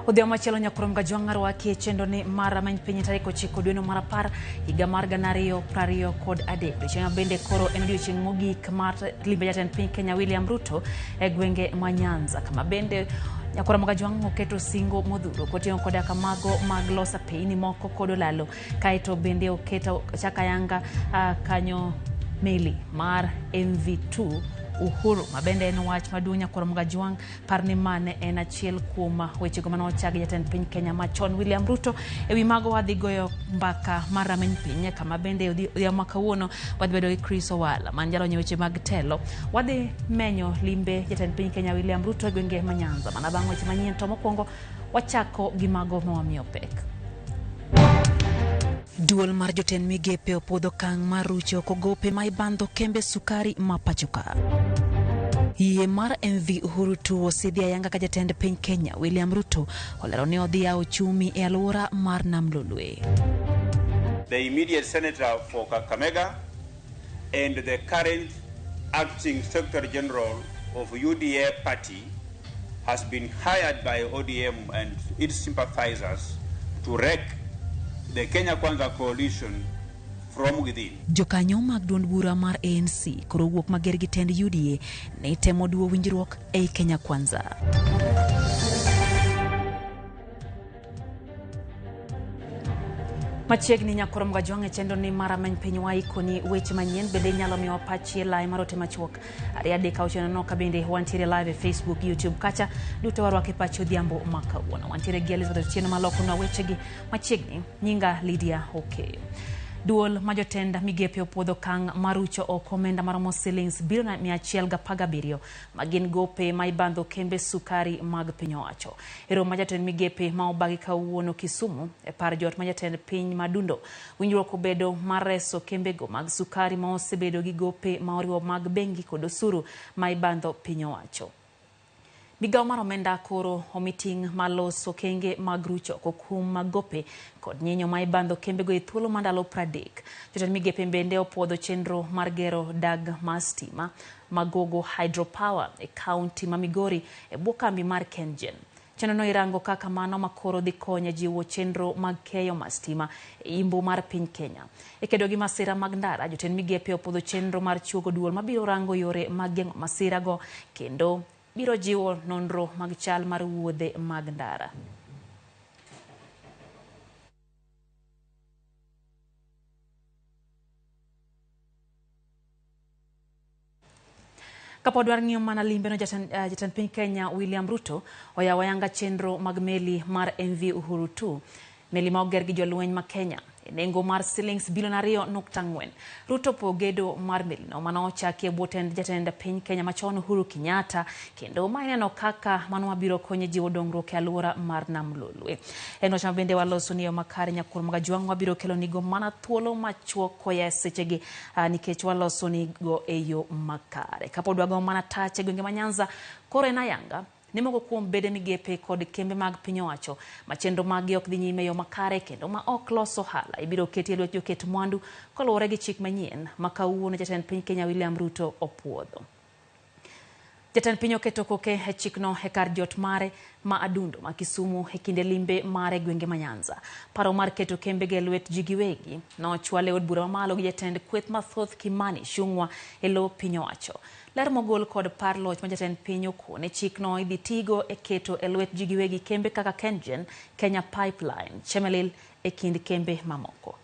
Odhiambo machielo nyakurom gajwang' arwaki chendo ni mara many piny tarik 9 dwe no mar 10 higa mar 2023 odiochieng' bende koro en odiochieng' mogik mar limbe jatend piny Kenya William Ruto e gwenge ma Nyanza kama bende nyakurom gajwang' oketo singo modhuro koting'o koda kamago mag losa piny moko kod olalo kaito bende oketo chakayanga kanyo meli mar MV2 Uhuru mabende en wach maduong' nyakurom gajwang' parni mane en achiel kuom weche go manochagi jatend piny Kenya machon William Ruto ewi mago wadhi goyo mbaka mar rameny piny kama bende odhiambo kawuono wadhi bedo gi Chris Owala man jalony weche mag telo wadhi menyo limbe jatend piny Kenya William Ruto e gwenge ma Nyanza mana bang' weche manyien to mokwongo wachako gi mago mawamiyo pek. Duol mar jotend migepe opodho kang' mar rucho kogope ma ibandho kembe sukari ma pachoka. Yie mar MV Uhuru 2 osidhi ayanga ka jatend piny Kenya William Ruto olero ni odhi yawo chumi e alwora mar Nam Lolwe. The immediate senator for Kakamega and the current acting Secretary General of UDA party has been hired by ODM and its sympathizers to wreck the Kenya Kwanza coalition from within. Jokanyo mag duond bura mar ANC koro wuok mager gi tend UDA ne temo duo winjruok ei Kenya Kwanza. Machiegni nyakurom gajwang' e chendo ni mara many piny waikoni weche manyien bende nyalo miwa pachi lai marote machuok. Ari adeka ochono ka bende wantiere live e Facebook, YouTube kacha duto warwake pachi odhiambo makawuono. Wantiere gi Elizabeth Otieno maloko na weche gi machiegni nyinga Lydia Okeyo. Duol majotend migepe opodho kang' marucho oko omenda maromo shillings bilion 117 magin gope ma ibandho kembe sukari mag piny owacho. Ero majatend migepe ma obagi kawuono Kisumu e par jot majatend piny madundo winjruok obedo mar reso kembe go mag sukari ma osebedo gi gope ma oriwo mag bengi kod osuru ma ibandho piny owacho. Migao mar omenda koro omiting maloso kenge mag rucho kokum mag gope kod nyinyo ma ibandho kembe go e thuolo mandalo 30. Jotend migepe bende opodho chenro mar gero dag mastima magogo hydropower e kaunti ma Migori e bwo kambi mar KenGen. Chenro no irango kaka mano makoro dhi konyo jiwo chenro mag keyo mastima e imbo mar piny Kenya. E kedo gi masira mag ndara, jotend migepe opodho chenro mar chuogo duol mabiro rango yore mag geng'o masira go kendo biro jiwo nonro mag chal mar wuodhe mag ndara. Kapod war ng'iyo mana limbe no jatend piny Kenya William Ruto oyawo ayanga chenro mag meli mar MV Uhuru 2 meli ma oger gi jolweny ma Kenya nengo mar shillings bilion 2.4. Ruto pogedo mar meli no mano ochaki e bwo tend jatend piny Kenya machon Uhuru Kenyatta kendo maineno kaka mano mabiro konyo jiwo dongruok e alwora mar Nam Lolwe. En wach mabende waloso ni yo makare nyakurom gajwang' wabiro kelo nigo mana thuolo machuok koya sechegi nikech waloso nigo e yo makare. Kapod wago mana tache gwenge ma Nyanza koro en ayanga ni moko kuom bede migepe kod kembe mag piny owacho machendo magi ok dhi nyime yo makare kendo ma ok loso ohala ibiro keti e lwet joket mwandu koluwore gi chik manyien ma kawuono jatend piny Kenya William Ruto opuodho. Jatend piny oketo koke e chikno e kar jot mare ma adundo ma Kisumu e kinde limbe mare gwenge ma Nyanza. Paro mar keto kembe ge lwet ji giwegi nochwale od bura mamalo gi jatend kweth mathoth Kimani Ichung'wa e lo piny owacho. Ler mogol kod par loch ma jatend piny okone chikno idhi tigo e keto e lwet ji giwegi kembe kaka KenGen, Kenya Pipeline, Chemelil e kind kembe mamoko.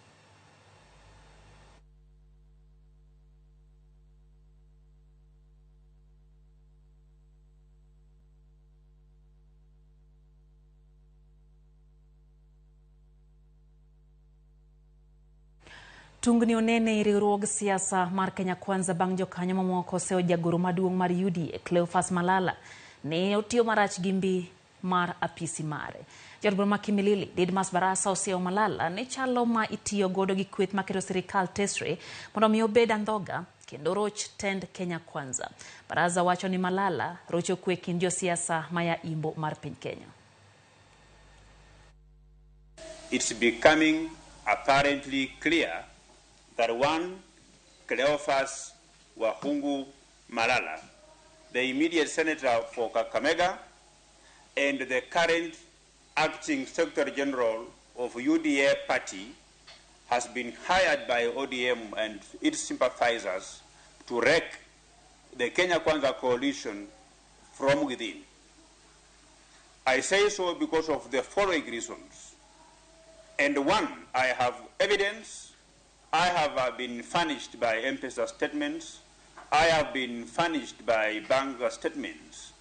Tungni onene riwruog siasa mar Kenya Kwanza bang' jokanyo mamoko oseo jagoro maduong' mar UDA Cleophas Malala ne otiyo marach gi mbi mar apisi mare. Jarbura ma Kimilili Didmas Barasa oseo Malala ne chalo ma itiyo godo gi kweth maketo sirikal tesre mondo mi obed andhoga kendo roch tend Kenya Kwanza. Baraza wacho ni Malala rocho kwe kind josiasa maya imbo mar piny Kenya. It's becoming apparently clear that one, Cleophas Wahungu Malala, the immediate senator for Kakamega, and the current acting Secretary General of UDA party has been hired by ODM and its sympathizers to wreck the Kenya Kwanza coalition from within. I say so because of the following reasons. And one, I have evidence. I have been furnished by M-Pesa statements. I have been furnished by bank statements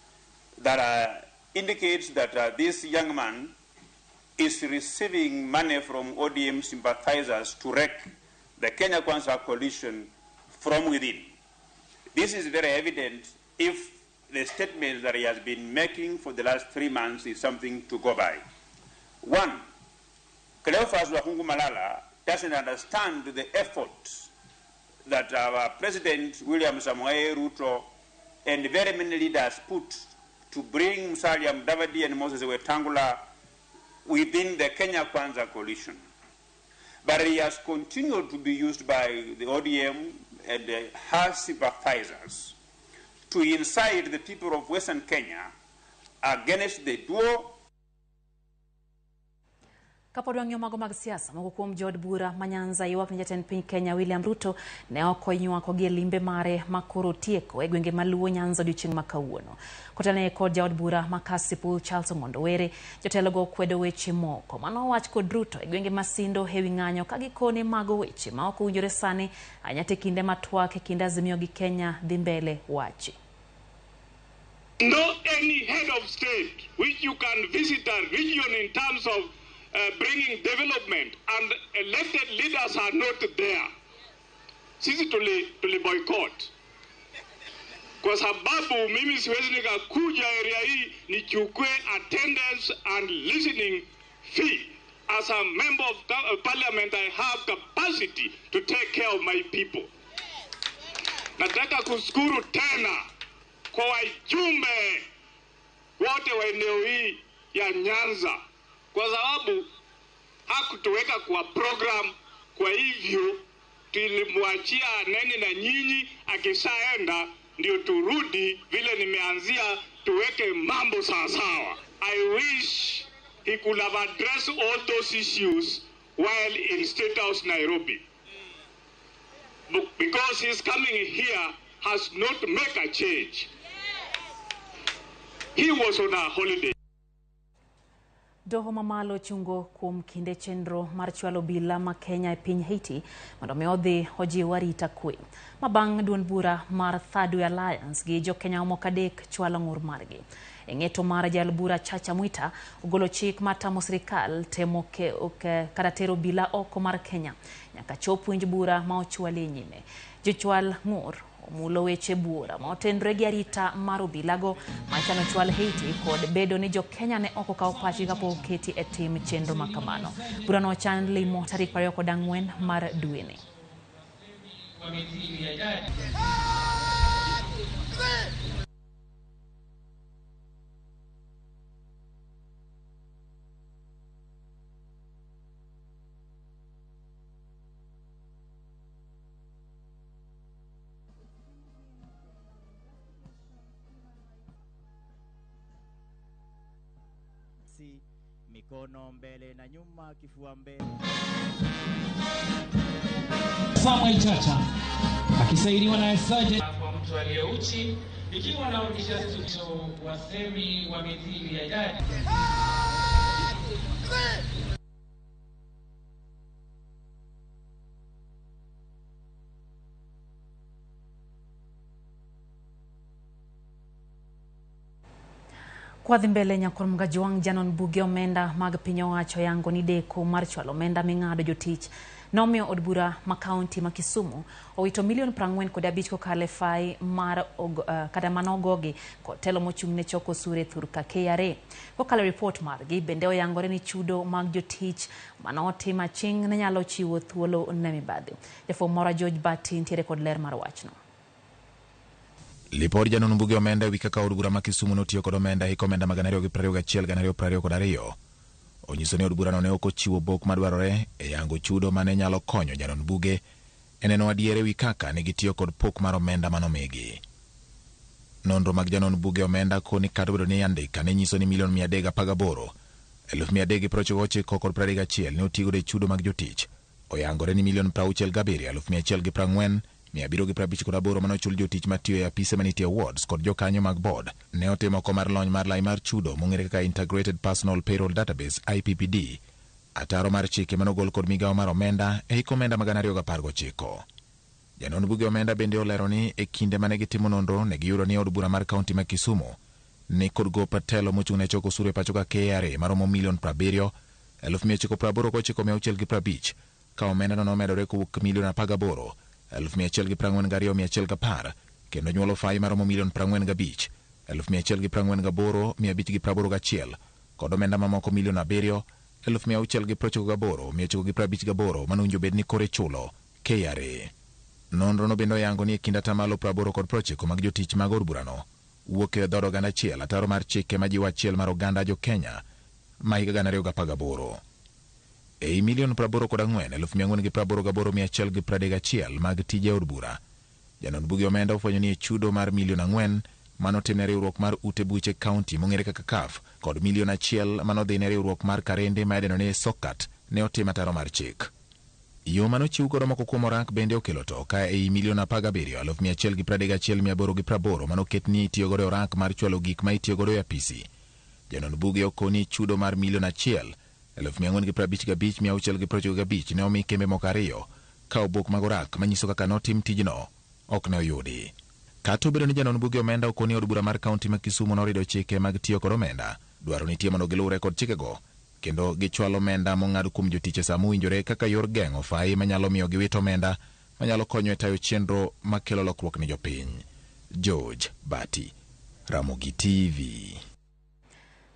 that indicates that this young man is receiving money from ODM sympathizers to wreck the Kenya Kwanza coalition from within. This is very evident if the statements that he has been making for the last 3 months is something to go by. One, Cleophas Wahungu Malala doesn't understand the efforts that our President William Samoei Ruto and very many leaders put to bring Musalia Mudavadi and Moses Wetangula within the Kenya Kwanza coalition. But he has continued to be used by the ODM and her sympathizers to incite the people of Western Kenya against the duo. Kapodwang yomago mag siasa moko kuom jod bura manyanza ywak ni jatend piny Kenya William Ruto ne okonywa kogi limbe mare makoro tieko e gwenge maluwo Nyanza odiochieng' makawuono. Kotane kod jod bura makasipu Charles Ngondowere jotelogo kwedo weche moko mano wach kod Ruto e gwenge masindo hewi ng'anyo ka gikone mago weche ma ok owinjore sani anyate kinde matwak e kind Azimio gi Kenya dhi mbele wachi. No any head of state which you can visit a region in terms of bringing development and elected leaders are not there. Sisi tuli boycott. Kwa sababu mimi siwezi nikakuja area hii nichukue attendance and listening fee. As a member of parliament, I have capacity to take care of my people. Nataka kushukuru tena kwa wajumbe wote wa eneo hii ya Nyanza kwa sababu hakutuweka kwa program. Kwa hivyo tulimwachia nene na nyinyi, akishaenda ndio turudi vile nimeanzia, tuweke mambo sawa. I wish he could have addressed all those issues while in State House Nairobi, because his coming here has not made a change. He was on a holiday. Doho mamalo chungo kuom kinde chenro mar chwalo bila ma Kenya e piny Haiti mondo mi odhi ojiw arita kwe. Mabang' duond bura mar Third Way Alliance gi jo Kenya moko adek chwalo ng'ur margi. E ng'eto mar jal bura Chacha Mwita ogolo chik matamo sirikal temo kata tero bila oko mar Kenya nyaka chop winj bura ma ochwali nyime. Jochwal ng'ur omulo weche bura ma otenre gi arita mar obilago machano chwal Haiti kod bedo ni jo Kenya ne oko kawo pachi kapok oketi e tim chenro makamano. Bura no chan limo tarik 24 mar dweni. Mikono mbele na nyuma, kifua mbele. Samuel Chacha akisaidiwa na Sergeant kwa mtu aliyeuchi, ikiwa anaonyesha studio wasemi wa mithili ya jadi. Kwa dhimbele nyakor mga juang janon buge omenda mag piny owacho yango ni deko mar chwalo omenda ming'ado jotich nomiyo od bura ma kaunti ma Kisumu owito $45,000 kokale fai mar kata manogogi kod telo mochung' ne choko sure thurka KRA. Kokale report margi bende oyangore ni chudo mag jotich manotima ching ne nyalo chiwo thuolo ne mibadhi. Jafo mora George Bati ntiere kod ler mar wachno. Lipod janon buge omenda wika ka od bura ma Kisumu notiyo kod omenda hiko omenda mag 2021-2022. Onyiso ni od bura no ne ok ochiwo bok madwarore e yango chudo mane nyalo konyo janon buge eneno adiere wi kaka ne gitiyo kod pok mar omenda manomigi. Nonro mag janon buge omenda koni kata bedo ni andika ne nyiso ni $318,000 399 kod 31 ne otigo de chudo mag jotich. Oyangore ni $67,140,758 manochul jotich matiyo e apise manitie awards kod jokanyo mag board. Ne otimo komar lony mar lai mar chudo mong'ere kaka Integrated Personal Payroll Database IPPD. Ataro mar chike manogol kod migawo mar omenda e hik omenda 2019. Janon buge omenda bende olero ni e kinde mane gitimo nonro ne giyudo ni od bura mar kaunti ma Kisumu ni kod go patelo mochung'ne choko osuru e pacho ka KRA maromo $70,989,650 ka omenda no nomedore kowuok $18,142,110 kendo nyuolo fai maromo $45,148,581 kod omenda mamoko $7,698,958 manowinjo bed ni kore chulo KRA. Nonro no bende oyango ni e kind 80 kod 90 mag jotich mag od burano wuok e dhod oganda achiel, ataro mar chike ma jiwo achiel mar oganda jo Kenya ma higa 2018. Ei $4,488,131 mag tije od bura, janon buge omenda ofwenyo ni e chudo mar $4,000,000 manotimne riwruok mar ute buche kaunti mong'ere kaka CAF kod $1,000,000 manodhi ne riwruok mar Karende ma idendo ni Sokat ne otim ataro mar chik. Yo manochiw kodo moko kuom orak bende okelo to ka ei $17,131,880 manoket ni itiyogodo e orak mar chwalo gik ma itiyogodo e apisi. Janon buge okoni chudo mar $1,455,695 ne omi kembe moko ariyo ka obok mag orak manyiso kaka notim tijno ok ne oyudi. Kata obedo ni janon buge omenda okoni od bura mar kaunti ma Kisumu norido chike mag tiyo kod omenda, dwaro nitie mondo gilure kod chikego kendo gichwalo omenda mong'ad kuom jotich e sa mowinjore kaka yor geng'o fai manyalo miyo giwit omenda manyalo konyo e tayo chenro makelo lokruok ne jopiny. George Bati, Ramogi TV.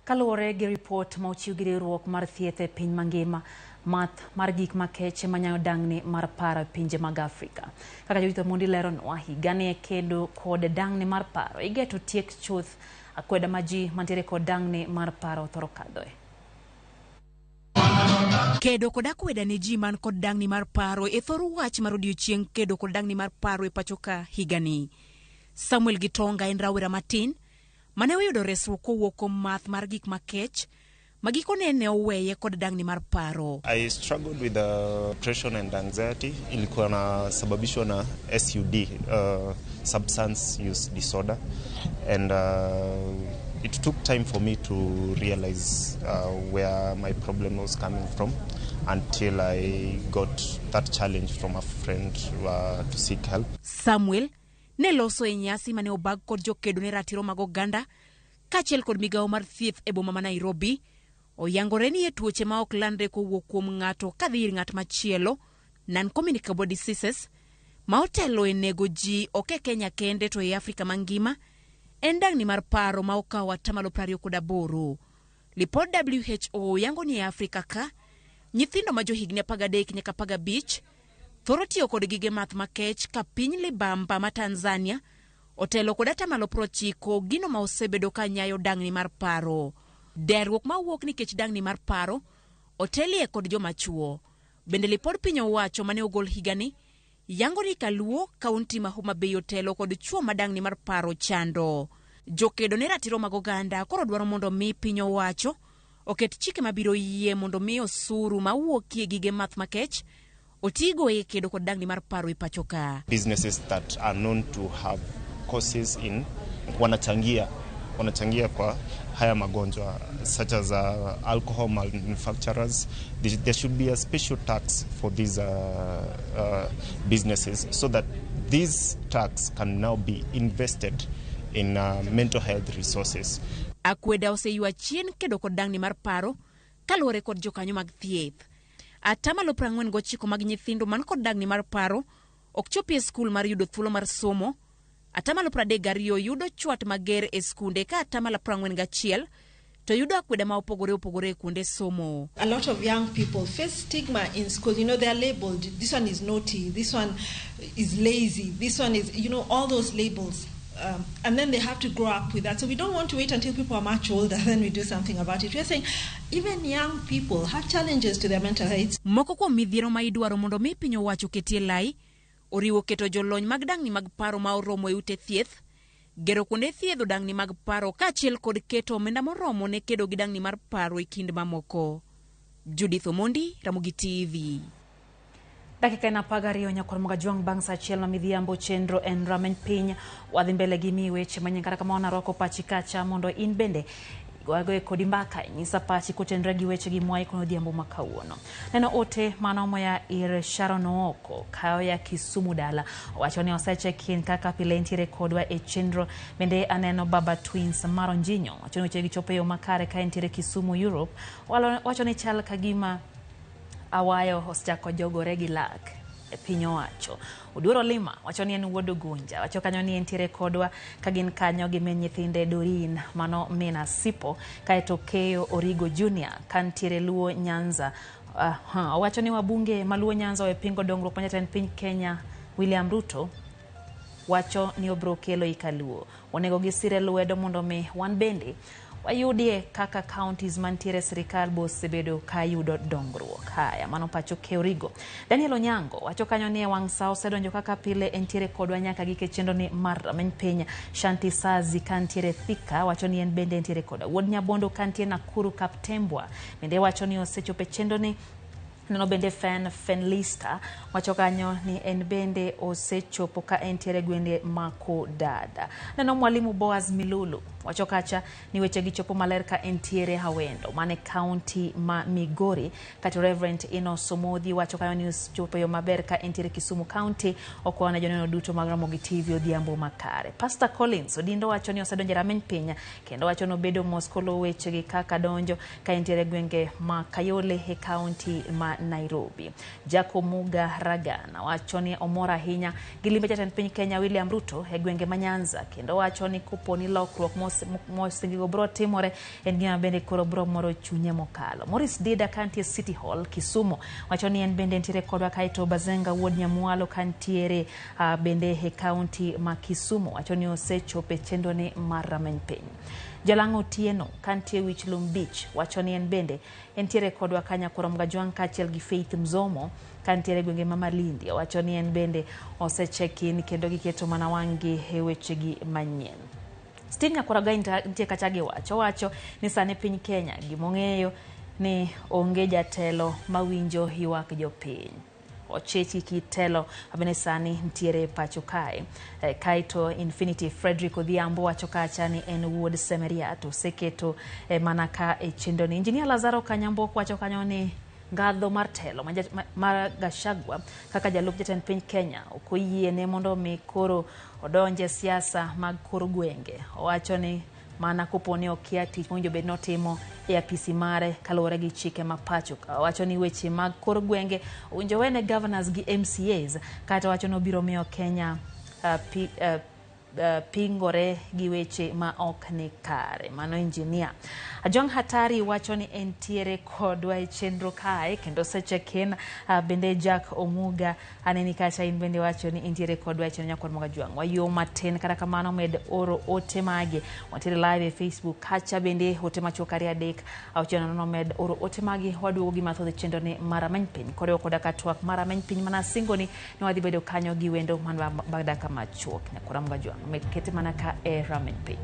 Kaluwore gi ripot ma ochiw gi riwruok mar thieth e piny mangima, math mar gik makech manyayo dang'ni mar paro e pinje mag Afrika. Kaka jorito mondi leronwa, higani e kedo kod dang'ni mar paro igeto tiek chuth akweda ma ji mantiere kod dang'ni mar paro thoro kadhoe. Kedo kod akweda ne ji man kod dang'ni mar paro e thoro wach mar odiochieng' kedo kod dang'ni mar paro e pacho ka higani. Samuel Gitonga en rawera matin mane oyudo resruok kowuok kuom math mar gik makech magikone ne oweye kod dang'ni mar paro. I struggled with depression and anxiety. Ilikuwa na sababishwa na SUD, substance use disorder, and it took time for me to realize where my problem was coming from until I got that challenge from a friend to seek help. Samuel ne loso e nyasi mane obag kod jokedo ne ratiro mag oganda kachiel kod migawo mar thieth e boma ma Nairobi. Oyangore ni e tuoche ma ok landre kowuok kuom ng'ato kadhi ir ng'at machielo, non-communicable diseases, ma otelo e nego ji ok e Kenya kende to e Afrika mangima, en dang'ni mar paro ma okawo 28. Lipod WHO yango ni e Afrika ka, nyithindo ma johigni 13 nyaka 15 thoro tiyo kod gige math makech ka piny libamba ma Tanzania otelo kod 90% gino ma osebedo ka nyayo dang'ni mar paro. Derruok ma wuok nikech dang'ni mar paro otelie kod joma chuo. Bende lipod piny owacho mane ogol higani yango ni Kaluo kaunti ma Homa Bay otelo kod chuo ma dang'ni mar paro chando. Jokedo ne ratiro mag oganda koro dwaro mondo mi piny owacho oket chike mabiro yie mondo mi osuru ma wuokie gige math makech otigo e kedo kod dang'ni mar paro e pacho ka. Businesses that are known to have causes in wanachangia kwa haya magonjwa such as alcohol manufacturers. There should be a special tax for these businesses so that these tax can now be invested in mental health resources. Akweda oseywa chien kedo kod dang'ni mar paro kaluwore kod jokanyo mag thieth. 49% mag nyithindo man kod dang'ni mar paro ok chopi e skul mar yudo thuolo mar somo. 32% yudo chwat mager e skunde ka 41% to yudo akweda ma opogore kuonde somo. A lot of young people face stigma in school. You know, they are labeled, this one is naughty, this one is lazy, this one is, you know, all those labels. And then they have to grow up with that. So we don't want to wait until people are much older, then we do something about it. We are saying even young people have challenges to their mental health. Moko kuom midhiero ma idwaro mondo mi piny owacho ketie lai oriwo keto jolony mag dang'ni mag paro ma oromo e ute thieth, gero kuonde thiedho dang'ni mag paro kaachiel kod keto omenda moromo ne kedo gi dang'ni mar paro e kind mamoko. Judith Omondi, Ramogi TV. Dakika inapagariyo nyakor mga juang bang sa achiel na midhiambo chenro en rameny piny wadhi mbele gi mi weche manyien kata kama wanaroko pachi kacha mondo in bende wagoe kodi mbaka nyisa pachi kotenre gi weche gi mwai kono dhiambo makawuono. Neno ote manomo ya ir Sharon Ooko kao ya Kisumu dala wacho ni oseche kin kaka pile ntiere kodwa e chenro bende aneno Baba Twins Maro Njinyo wacho ni weche gi chopo yo makare ka ntiere Kisumu Europe wacho ni chal kagima awayo hosjako jogore gi lak e piny owacho. Oduoro Lima wacho ni en wuodo Gunja wacho kanyo ni entiere kodwa kagin kanyo gi min nyithinde Dorin mano Mina Sipo kaeto Keyo Origo Junior kantiere Luo Nyanza. Wacho ni wabunge maluo Nyanza wepingo dongruok manyatend piny Kenya William Ruto wacho ni obro kelo ikaluo onego gisire lwedo mondo mi wan bende wayudie kaka counties mantiere sirikal bosebedo ka yudo dongruok. Haya mano pacho Keorigo. Daniel Onyango wacho kanyo ni wang sao sedonjo kaka pile entiere kodwa nyaka gike chendo ni mar rameny piny. Shanti Sazi kantiere Thika wacho ni en bende entiere kodwa. Wuod Nyabondo kantiere Nakuru Kaptembwa bende wacho ni osechope chendo ni. Neno bende Fenlista wacho kanyo ni en bende osechopo ka entiere gwende Mako Dada. Neno Mwalimu Boaz Milulu wacho kacha ni weche gi chopo maler ka entiere Hawendo mane county ma Migori kati Reverend Ino Somodhi wacho kanyo ni chopo yo maber ka entiere Kisumu County okwana joneno duto mag Ramogi TV odhiambo makare. Pastor Collins Odindo wacho ni osedonjo rameny piny kendo wacho no bedo moskolo weche gi kaka donjo ka entiere gwenge ma Kayole e county ma Nairobi. Jacob Muga Ragana wacho ni omora hinya gi limbe jatend piny Kenya William Ruto e gwenge ma Nyanza kendo wacho ni kuponi lokruok mosingigo bro timore en gima bende koro bro moro chunye mokalo. Morris Dida kantie City Hall Kisumu wacho ni en bende entiere kodwa kaito Bazenga wuod Nyamualo kantiere bende e county ma Kisumu wacho ni osechope chendo ni mar rameny piny. Jalango Tieno kantie Wichlum Beach wacho ni en bende entiere kodwa kanya koro mga juang kachiel gi Faith Mzomo kantiere gwenge ma Malindi wacho ni en bende osechekin kendo giketo mana wangi e weche gi manyien. Steve Nyakoraga ntie kachagi wacho ni sane piny Kenya gimong'eyo ni onge jatelo mawinjo ywak jopiny. Ochechi kitelo abene sani ntiere pacho kae. Kaito Infinity Frederick Odhiambo wacho kacha ni en wuod Semeriato seketo manaka e chendo ni. Engineer Lazaro Kanyambo wacho kanyo ni ngadho mar telo mar Gachagua kaka jalup jatend piny Kenya okoyie ne mondo mi koro odonje siasa mag kor gwenge. Owacho ni mana koponi okia tich monjo bed notimo e apisi mare kaluwore gi chike mapacho. Wacho ni weche mag kor gwenge winjo wene governors gi MCAs kata wacho no biro miyo Kenya pingore gi weche ma ok ni kare. Mano engineer Ajong Hatari wacho ni entiere kodwa e chenro kae kendo seche ken bende Jack Omuga aneni kacha in bende wacho ni entiere kodwa e chenro nyakor mga juang. Wayo matin kata kamano med oro ote mage watire live e Facebook kacha bende ote machokari adek auchiel no med oro ote mage waduogo gi mathoth e chenro ni mar rameny piny koro koda katwak mar rameny piny mana singoni ni wadhi bedo kanyo gi wendo man bagdaka machuok nyakor mga juang mekete mana ka e rameny piny.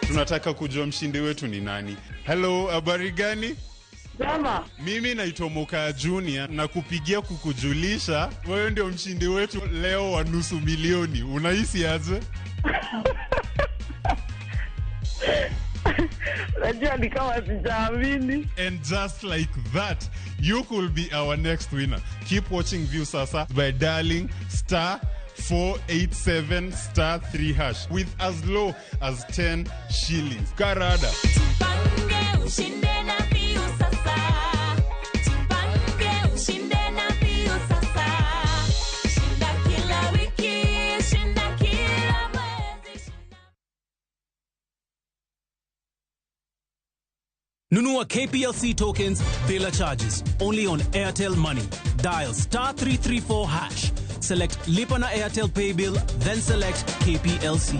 Tunataka kujua mshindi wetu ni nani. Hello, habari gani? Jama. Mimi naitwa Moka Junior na kupigia kukujulisha wewe ndio mshindi wetu leo wa nusu milioni. Unahisi aje? Najua ni kama sijaamini. And just like that, you could be our next winner. Keep watching View Sasa by dialing *487*3# with as low as 10 shillings. Karada. Nunua KPLC tokens, bila charges, only on Airtel Money. Dial *334#. select Lipa na Airtel Pay Bill, then select KPLC.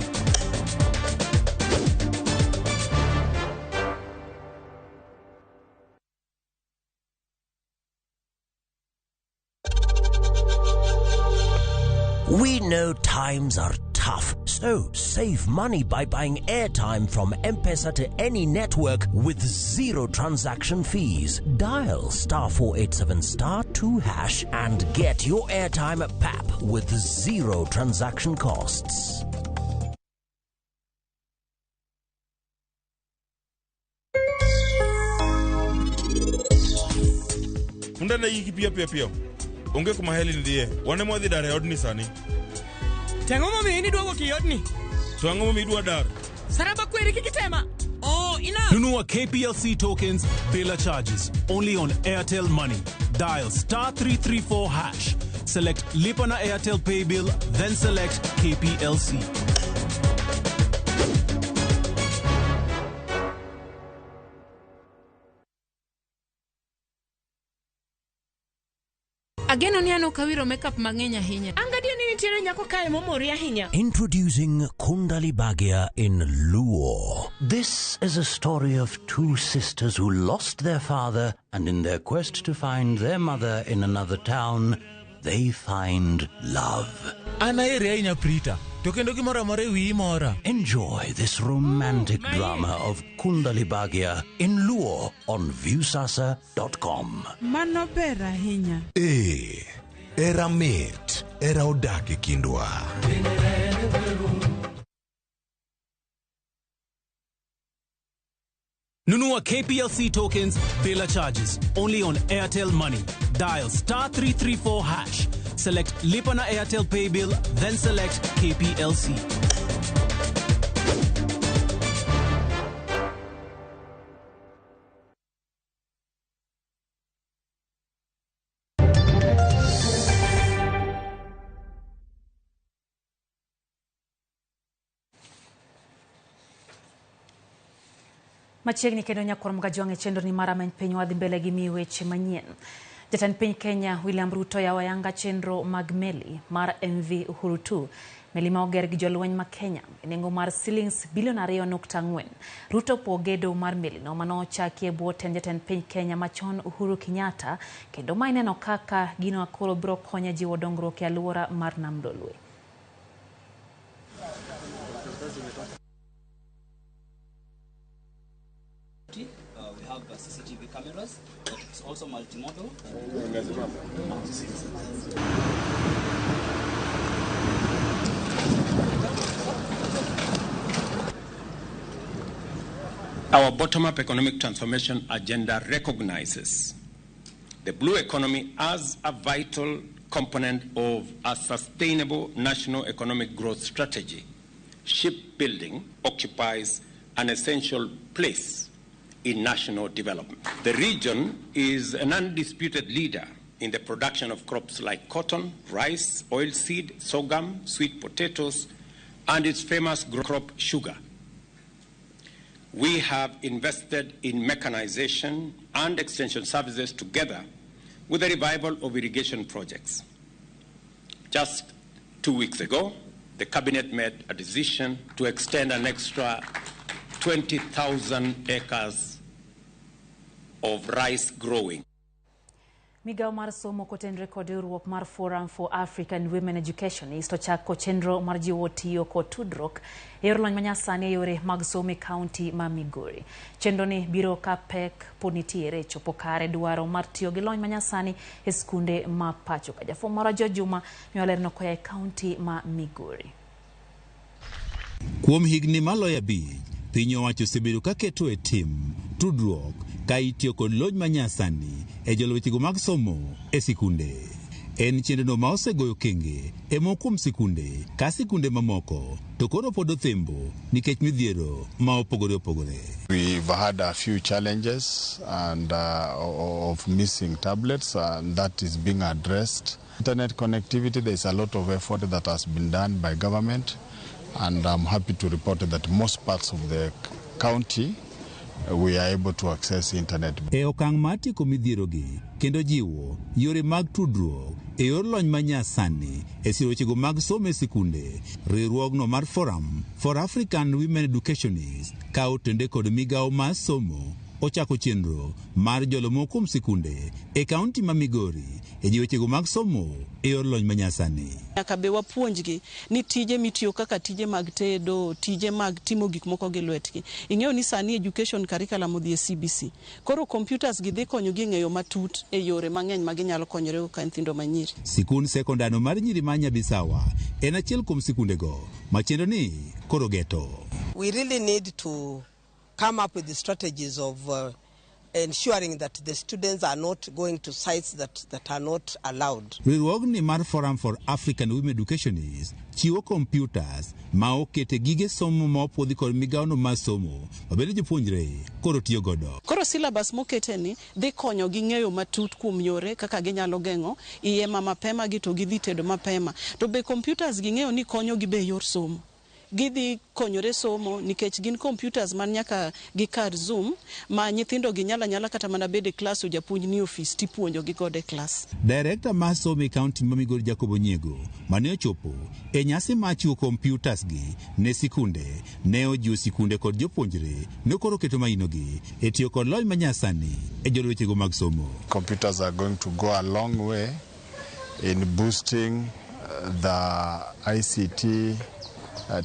We know times are tough, so save money by buying airtime from M-Pesa to any network with 0 transaction fees. Dial *487*2# and get your airtime PAP with 0 transaction costs. Undana yiki pia. Unge kuma heli ndiye. Wane mwadhi dare odni sani. Tengo mami ini duwa ki odni. Tuango mami duwa dar. Saraba kweri kikitema. Oh, ina. Nunua KPLC tokens bila charges. Only on Airtel Money. Dial *334#. Select Lipa na Airtel Pay Bill, then select KPLC. Ageno ni ano kawiro makeup mangenya hinya. Angadia ni nitiere nyako kae momoria hinya. Introducing Kundali Bhagia in Luo. This is a story of 2 sisters who lost their father, and in their quest to find their mother in another town, they find love. Enjoy this romantic drama of Kundali Bhagia in Luo on viewsasa.com. Mano pera hinya. Era mit, era odake kindwa. Nunua KPLC tokens bila charges. Only on Airtel Money. Dial *334#. Select Lipa na Airtel Pay Bill, then select KPLC. Machiegni kendo nyakwar mga jonge chendo ni mara many piny wadhi mbele gi mi weche manyien. Jatend piny Kenya William Ruto yawayanga chenro mag meli mar MV Uhuru 2. Meli ma oger gi jolweny ma Kenya nengo mar shillings bilion 2.4. Ruto pogedo mar meli no mano chaki e bwo jatend piny Kenya machon Uhuru Kenyatta kendo ma ineno kaka gino akolo bro konya jiwo dongruok e alwora mar Nam Dolwe. We have CCTV cameras, but it's also multimodal. Our bottom-up economic transformation agenda recognizes the blue economy as a vital component of a sustainable national economic growth strategy. Shipbuilding occupies an essential place in national development. The region is an undisputed leader in the production of crops like cotton, rice, oilseed, sorghum, sweet potatoes, and its famous crop sugar. We have invested in mechanization and extension services together with the revival of irrigation projects. Just 2 weeks ago, the cabinet made a decision to extend an extra 20,000 acres of rice growing. Migao mar somo kotenre kod riwruok mar Forum for African Women Education isto chako chenro mar jiwo tiyo kod tudruok e yor lony manyasani e yore mag somo e kaunti ma Migori. Chenro ni biro ka pek pod nitiere chopo kare dwaro mar tiyo gi lony manyasani e skunde ma pacho ka. Jafwambo mar Jo Juma miyolerno koya e kaunti ma Migori. Kuom higni maloyo 5, piny owacho osebedo ka keto e tim tudruok ka itiyo kod lony manyasani e jolwechego mag somo e sikunde. En chenrono ma osegoyo kenge e moko kuom sikunde ka sikunde mamoko to koro pod othembo nikech midhiero ma opogore opogore. We've had a few challenges and of missing tablets, and that is being addressed. Internet connectivity, there is a lot of effort that has been done by government, and I'm happy to report that most parts of the county we are able to access internet. E okang' mar tieko midhierogi kendo jiwo yore mag tudruok e yor lony manyasani e sirochego mag somo e sikunde. Riwruogno mar Forum for African Women Educationists kawo tende kod migawo mar somo ochako chenro mar jolomo kuom sikunde e kaunti ma Migori e jiwechego mag somo e yor lony manyasani. Nyaka be wapuonjgi ni tije mitiyo kaka tije mag tedo, tije mag timo gik moko gi lwetgi. Ing'eyo ni sani education curriculum odhi e CBC. Koro computers gi dhi konyogi ng'eyo matut e yore mang'eny ma ginyalo konyorego ka nyithindo manyiri. Sikund sekondano mar nyiri ma Nyabisawa en achiel kuom sikundego machendo ni koro geto. We really need to come up with the strategies of ensuring that the students are not going to sites that are not allowed. Riwruogni mar Forum for African Women Educationists chiwo computers ma okete gige somo ma opuodhi kod migawono mar somo mabedo jopuonjre koro tiyo godo. Koro syllabus mokete ni dhi konyo gi ng'eyo matut kuom yore kaka ginyalo geng'o iye mapema gi to gidhi tedo mapema. To be computers gi ng'eyo ni konyo gi be yor somo. Gidhi konyore somo nikech gin computers man nyaka gi kar Zoom ma nyithindo gi nyala kata mana bede klas o japuonj ni office tipuonjo gi gode klas. Director mar somo e kaunti ma Migori Jacobo Nyego mane ochopo e nyasi mar chiwo computers gi ne sikunde ne ojiwo sikunde kod jopuonjre ne koro keto mainogi e tiyo kod lony manyasani e jolwechego mag somo. Computers are going to go a long way in boosting the ICT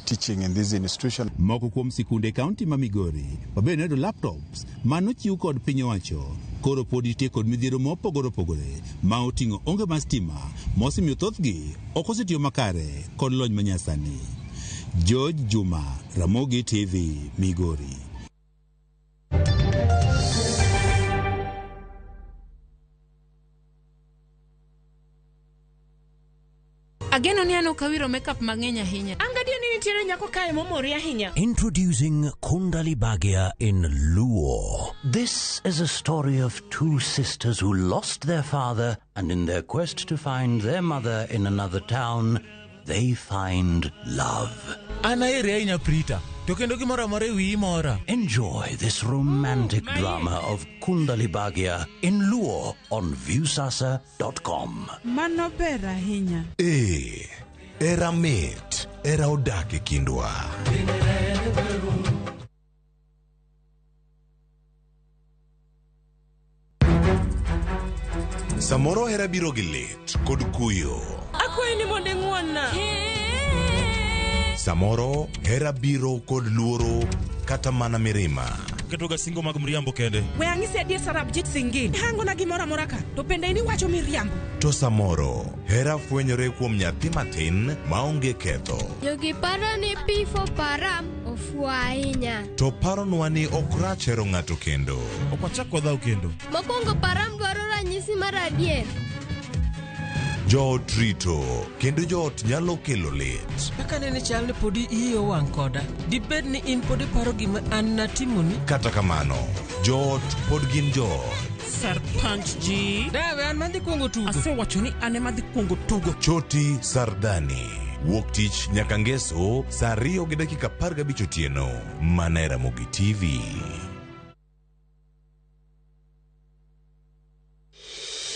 teaching in this institution. Moko kuom sikunde kaunti ma Migori mabende yudo laptops manochiw kod piny owacho koro pod itiyo kod midhiero mopogore opogore ma oting'o onge mar stima mosemiyo thothgi ok osetiyo makare kod lony manyasani. George Juma, Ramogi TV, Migori. Ageno ni ano kawiro makeup mang'eny ahinya. Angadio ni nitiere nyako kae momori ahinya. Introducing Kundali Bhagia in Luo. This is a story of two sisters who lost their father, and in their quest to find their mother in another town, they find love. Enjoy this romantic drama of Kundali Bhagia in Luo on viewsasa.com. Mano ber ahinya. Era mit, era odake kindwa. Samoro hera biro gi lit kod kuyo. Akwayi ni mondo ng'wonna. Samoro hera biro kod luoro kata mana mirima. Ketoga singo mag mriambo kende. We ang'isi adier Sarabjit Singini. Hango na gimora mora ka. To pende ni wacho miriambo. To samoro hera fwenyore kuom nyathi matin maonge ketho. Jogi paro ni pifo param ofuo ahinya. To paronwa ni ok rach hero ng'ato kendo. Ok wachak wadhaw kendo. Mokwongo param dwaro ranyisi mar adier. Joot rito kendo joot nyalo kelo lit. Kaka nene chal ni podi iyo wang' koda. Dibed ni in podi paro gima an natimoni. Kata kamano, joot pod gin joot. Sarpanch ji. Dawe an madhi kuongo tugo. Asewacho ni an ema dhi kuongo tugo. Choti Sardani. Wuok tich nyaka ngeso saa 2:15 otieno. Mana e Ramogi TV.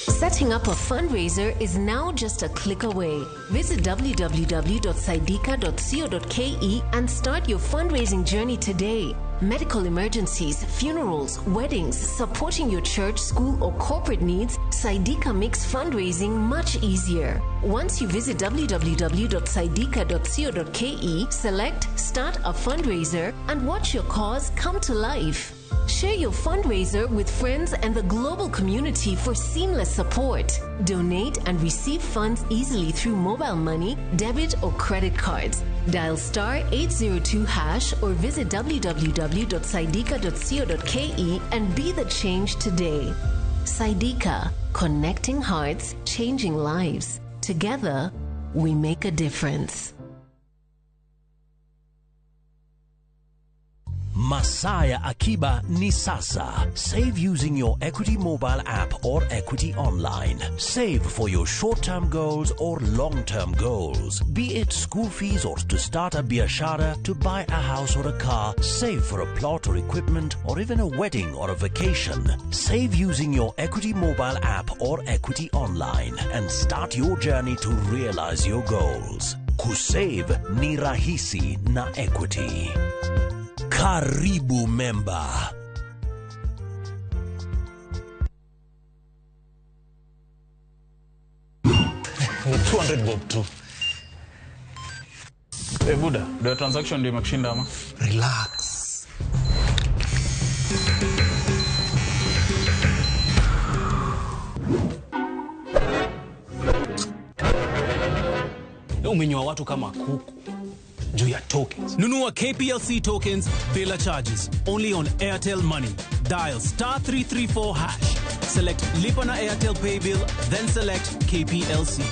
Setting up a fundraiser is now just a click away. Visit www.saidika.co.ke and start your fundraising journey today. Medical emergencies, funerals, weddings, supporting your church, school, or corporate needs, Saidika makes fundraising much easier. Once you visit www.saidika.co.ke, select Start a Fundraiser and watch your cause come to life. Share your fundraiser with friends and the global community for seamless support. Donate and receive funds easily through mobile money, debit, or credit cards. Dial *802# or visit www.saidika.co.ke and be the change today. Saidika, connecting hearts, changing lives. Together, we make a difference. Masaya Akiba ni sasa. Save using your Equity mobile app or Equity online. Save for your short-term goals or long-term goals. Be it school fees or to start a biashara, to buy a house or a car, save for a plot or equipment, or even a wedding or a vacation. Save using your Equity mobile app or Equity online and start your journey to realize your goals. Kusave ni rahisi na Equity. Karibu member. Ni 200 bob tu. Buda, the transaction ndio imekushinda ama? Relax. Umenywa watu kama kuku juu ya tokens. Nunua KPLC tokens bila charges. Only on Airtel Money. Dial *334 hash. Select Lipa na Airtel Pay Bill, then select KPLC.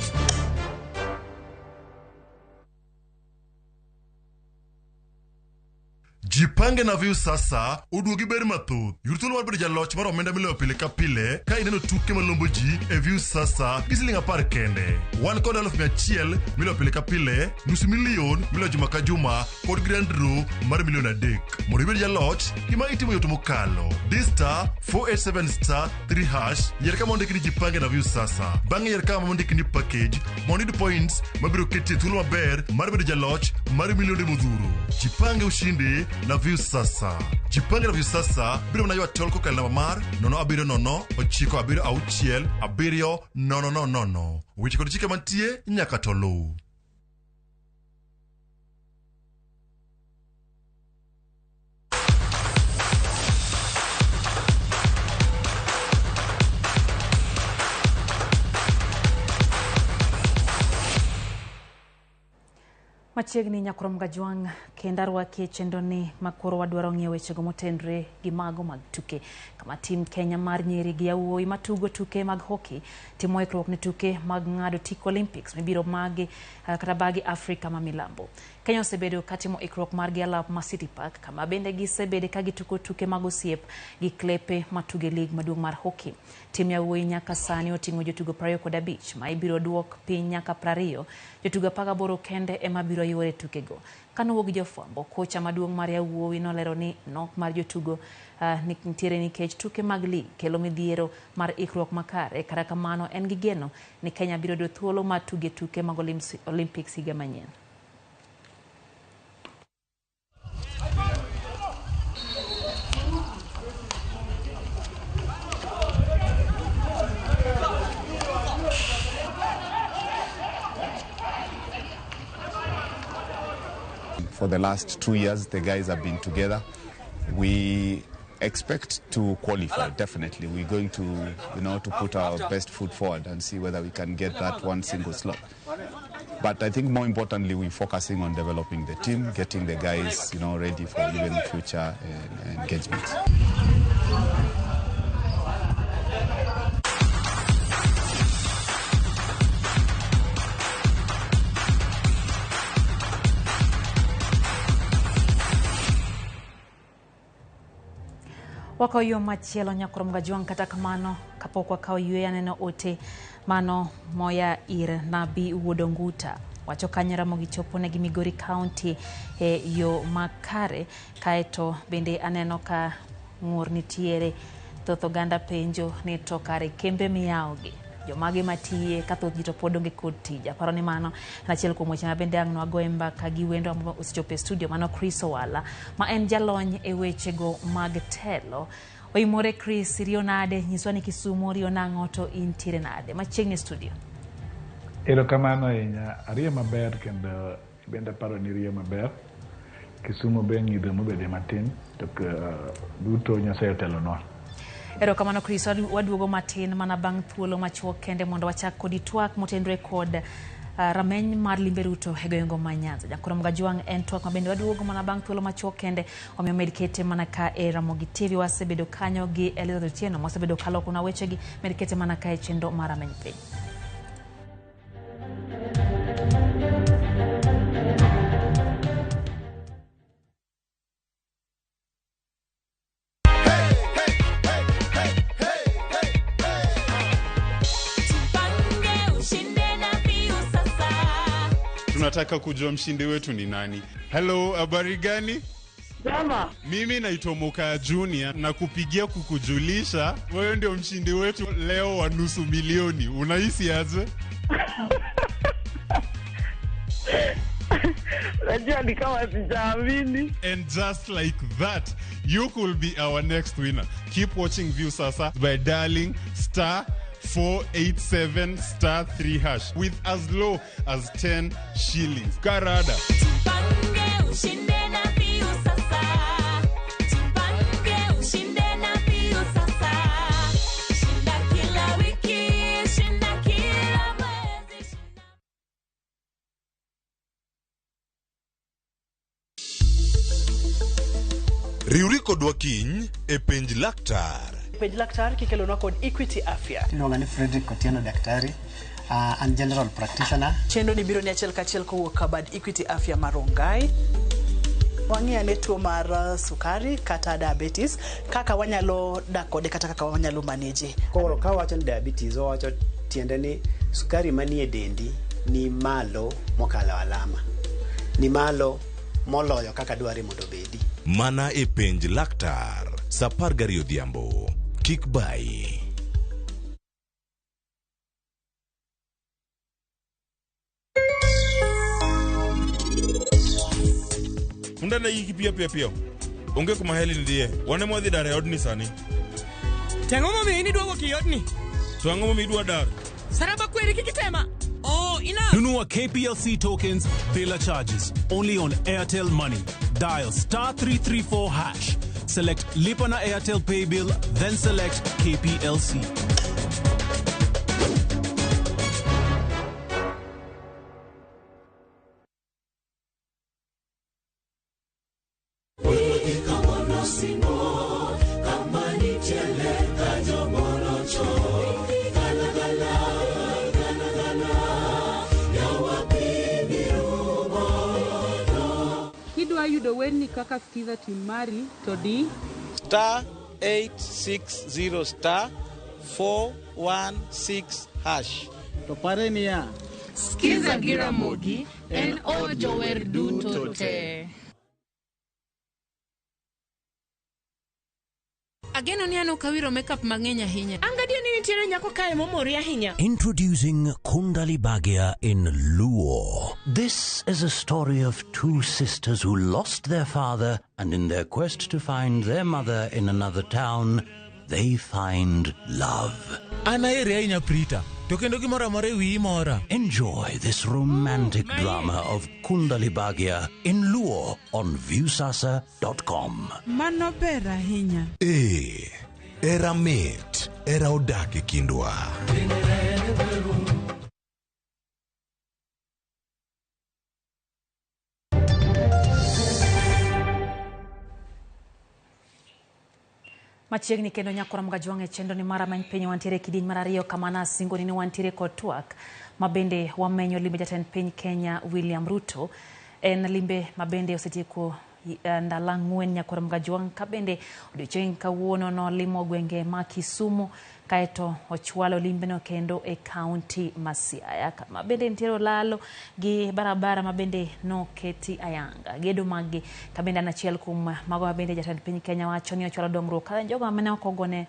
Jipange na view sasa, uduogi beri matut. Yurtul war berja loch maro menda milo pile ka pile, ka ineno tuke malombo ji, e view sasa, gisilinga par kende. 1,100,000 milo pile ka pile, nusu milion milo juma ka juma, kod grand draw mar milion adek. Mori berja loch, kima itimo yoto mokalo. Dista 487*3 hash, yerka monde kini jipange na view sasa. Bange yerka monde kini package, money points, mabiro keti tulwa ber, mar berja loch, mar milion de mudhuru. Jipange ushindi na view sasa. Jipange na view sasa, biro mna ywa tolko kal na mamar, nono abirio nono, ochiko abirio auchiel, abirio nono. Wichi kod chike mantie, nyaka tolu. Machiegni nyakurom gajwang kendarwa ke chendoni makoro wadwaro ng'iewo weche go motendre gi mago mag tuke kama tim Kenya mar nyiri gi yawuoyi matugo tuke mag hockey timo ikruok ne tuke mag ng'ado tik Olympics mibiro magi kata bagi Afrika ma milambo. Kenya osebedo katimo ikruok mar gi alap ma City Park kama bende gisebede ka gituko tuke mag osiep gi klepe matuge lig maduong' mar hockey. Tim yawuoyi nyaka sani oting'o jotugo 25 ma ibiro duok piny nyaka 20, jotugo 18 kende ema biro yore tukego. Kanuwo gi jofwambo, kocha maduong' mar yawuoyi nolero ni nok mar jotugo nitiere nikech tuke mag lig kelo midhiero mar ikruok makare. Kata kamano en gi geno ni Kenya biro do thuolo mar tuge tuke mag Olympics higa manyien. For the last 2 years, the guys have been together. We expect to qualify, definitely. We're going to, to put our best foot forward and see whether we can get that one single slot. But I think more importantly, we're focusing on developing the team, getting the guys, ready for even future engagements. Wako yo machielo nyakurom gajwang kata kamano kapok wakao yue neno ote mano moya ir nabi Wuodonguta wacho kanyo Ramogi chopo ne gi Migori County yo makare kaeto bende aneno ka ng'ur nitiere thoth oganda penjo ni to kare kembe miyaogi jomage matiye kathoth ji to pod onge kod tija. Paro ni mano achiel kuom weche mabende ang' nwagoe mbaka gi wendo osechopo e studio mano Chris Owala ma en jalony e weche go mag telo. Oimore Chris, iriyo nade? Nyiswa ni Kisumu riyo nang'o to intiere nade? Machiegni studio. Erokamano ahinya, ariyo maber kendo bende paro ni riyo maber. Kisumu be ng'idho mobede matin to duto Nyasaye otelonwa. Erokamano Chris, waduogo matin mana bang' thuolo machuok kende mondo wachak kodi twak motenore kod rameny mar limbe Ruto e goyo ngoma Nyanza. Nyakurom gajwang en twak mabende waduogo mana bang' thuolo machuok kende omiyo medikete mana ka e Ramogi TV wasebedo kanyo gi Elizabeth Otieno wasebedo kaloko na weche gi medikete mana ka e chendo mar rameny piny. Unataka kujua mshindi wetu ni nani? Hello, habari gani? Jama. Mimi naitwa Moka Junior na kupigia kukujulisha wewe ndio mshindi wetu leo wa nusu milioni. Unahisi aje? Najua ni kama sijaamini. And just like that, you could be our next winner. Keep watching View Sasa by dialing *487*3# with as low as 10 shillings. Karada. Riuri kodwa kiny e penj laktar. Penj laktar kikelonwa kod Equity Afya. Iluonga ni Frederick Kotieno daktari, an general practitioner. Chenro ni biro ni achiel kachiel kowuok kabad Equity Afya Marongai. Wang'iya ne tuo mar sukari kata diabetes, kaka wanyalo dak kode kata kaka wanyalo manage. Koro ka wacho ni diabetes, wacho tiende ni sukari manie dendi ni malo mokalo alama. Ni malo moloyo kaka dwari mondo bedi. Mana e penj laktar, sapar gari odhiambo, kik bai. Undana yiki pia. Onge kuma heli ndie. Wane mwadhi dare odni sani. Tango mo mi ni duogo ki odni. To ango mo mi dwa dar. Saraba kweri kikitema. Oh, enough. Nunua KPLC tokens bila charges only on Airtel Money. Dial *334#. Select Lipa na Airtel Pay Bill, then select KPLC. Yudo weni kaka skiza timari to di *860*416#. To pare niya skiza gi Ramogi en ojo wer duto te. Ageno ni ano kawiro makeup mang'eny ahinya. Angadio ni nitiere nyako kae momori ahinya. Introducing Kundali Bhagia in Luo. This is a story of two sisters who lost their father, and in their quest to find their mother in another town, they find love. Anaere ahinya Prita. To kendo gimoro amora ewi mora. Enjoy this romantic drama of Kundali Bhagia in Luo on viewsasa.com. Mano ber ahinya. Era mit, era odak e kindwa. Machiegni kendo nyakora mga juang e chendo ni mara many piny wantiere kidiny mar ariyo kama na singo ni wantiere kod twak mabende wamenyo limbe jatend piny Kenya William Ruto en limbe mabende osetieko ndala ng'wen nyakora mga juang kabende odiochieng' kawuono no limo gwenge ma Kisumu kaeto ochwalo limbeno kendo e county ma Siaya kama bende ntiero lalo gi barabara mabende no keti ayanga gedo magi kabende anachiel kum mago mabende jatend piny Kenya wacho ni ochwalo dongruok ka jogo amene okogone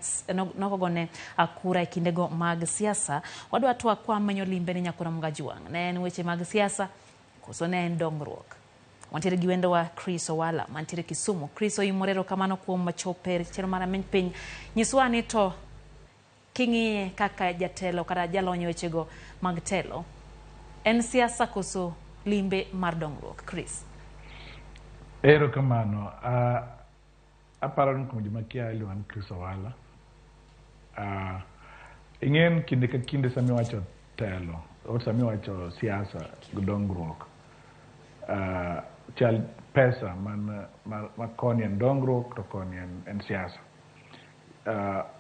akura e kindego mag siasa wadwa twak kwa menyo limbe ni nyakura mga juang ne en weche mag siasa koso ne en dongruok. Wantiere gi wendo wa Chris Owala mantiere Kisumu. Chris oyimorero kamano kuom machoper chero mara meny piny nyiswa ni to king'iye kaka jatelo kata jalonyo wechego mag telo en siasa koso limbe mar dongruok. Chris. Ero kamano aparo ni kuom joma kia iluongo Chris Owala. Ing'en kinde ka kinde sami wacho telo sami wacho siasa gi dongruok chal pesa man koni en dongruok to koni en siasa.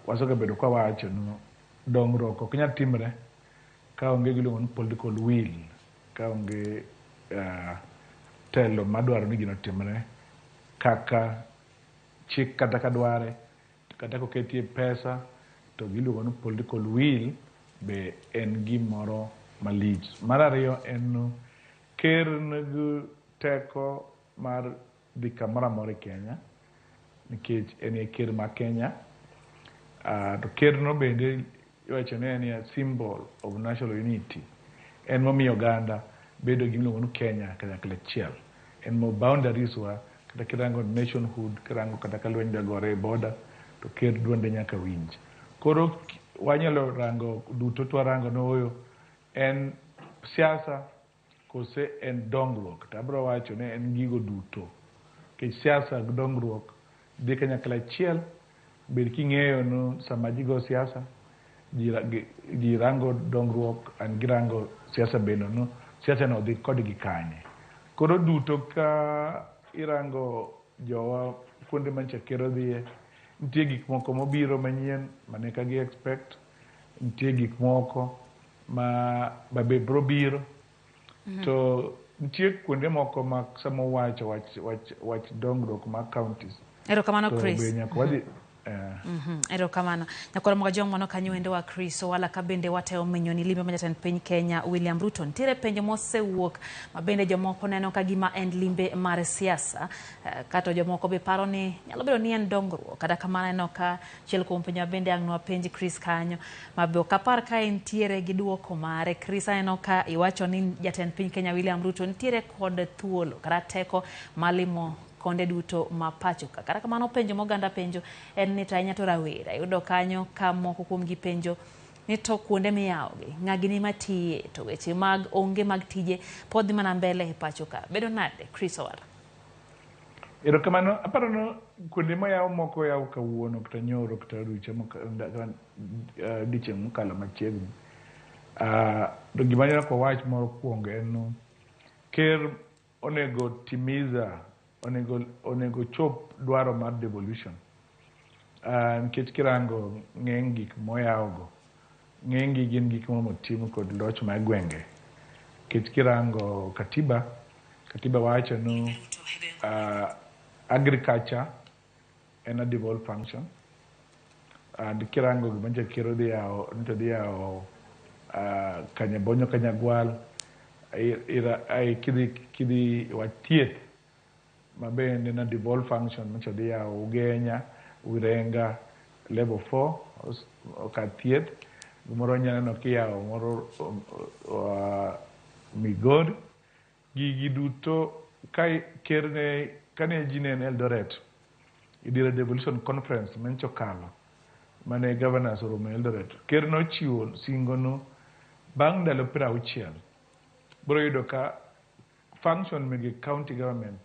Wasoke bedo kwa wacho no dongruok ok nyal timre ka onge giluongo ni political will, ka onge telo madwaro ni gino timre kaka chik kata kadware kata koketie pesa to giluongo ni political will be en gimoro malich. Mar ariyo en ker nigi teko mar dhi kamoro amora e Kenya nikech en e ker ma Kenya. To ker no bende iwacho ni en a symbol of national unity. En momiyo oganda bedo gi miluongo ni Kenya kanyakla achiel. En mo boundaries wa kata kirango nationhood, kirango kata ka lweny dagore e border, to ker duonde nyaka winj. Koro wanyalo rango duto twarango noyo en siasa kose en dongruok. To abro wacho ne en gigo duto. Ke siasa gi dongruok dhi kanyakla achiel. Bed king'eyo no sama ji go siasa, ji rango dongruok an girango siasa beno no siasa no dhi kodgi kanye. Koro duto ka irango jowa kuonde mancha kero dhiye, nitie gik moko mobiro manyien mane ka gi expect, nitie gik moko ma be bro biro. To nitie kuonde moko ma samo wacho wach dongruok ma counties. Erokamano Chris. Erokamano. Nyakoro mga jong mano kanyo ende wa Chris wala ka bende wateo minyoni limbe majatan piny Kenya William Ruto. Ntiere penjo mosewuok ma bende jomoko neno ka gima en limbe mar siasa. Kato jomoko be paro ni nyalo bedo ni en dongruok. Kata kamano eno ka chiel kuom penjo bende ang'nwa penji Chris kanyo. Mabe okapar ka ntiere gi duoko mare. Chris eno ka iwacho ni jatan piny Kenya William Ruto ntiere kod thuolo kata teko malimo konde duto mapacho. Kata kamano penjo moganda penjo en ni tanya to rawera yudo kanyo ka moko kuom gi penjo ni to kuonde miyawogi ng'agini matiye to weche mag onge mag tije podhi mana mbele e pacho ka bedo nade Chris Owara. Erokamano aparo no kuonde moyaw moko yaw kawuono kata nyoro kata ruche diche mokalo machiegni. To gima nyalo kwa wach moro kuongo en no ker onego timiza onego chop dwaro mar devolution. Nikech kirango ng'eng gik moyawgo, ng'eng gin gik motim kod loch ma gwenge. Nikech kirango katiba wacho no agriculture en a devolved function. And kirango gimancha kiro dhi yawo Kanyabonyo Kanyagwal kidhi watieth mabende na devolved function mancha dhi yawo Ugenya, Urenga, level 4 okathieth. Gimoro nyaneno kiyawo moro Migori. Gigi duto kane jine en Eldoret idire devolution conference mancho kalo mane governors oromo Eldoret. Ker nochiwo singo no bang' ndalo 60 bro yudo ka function mege county government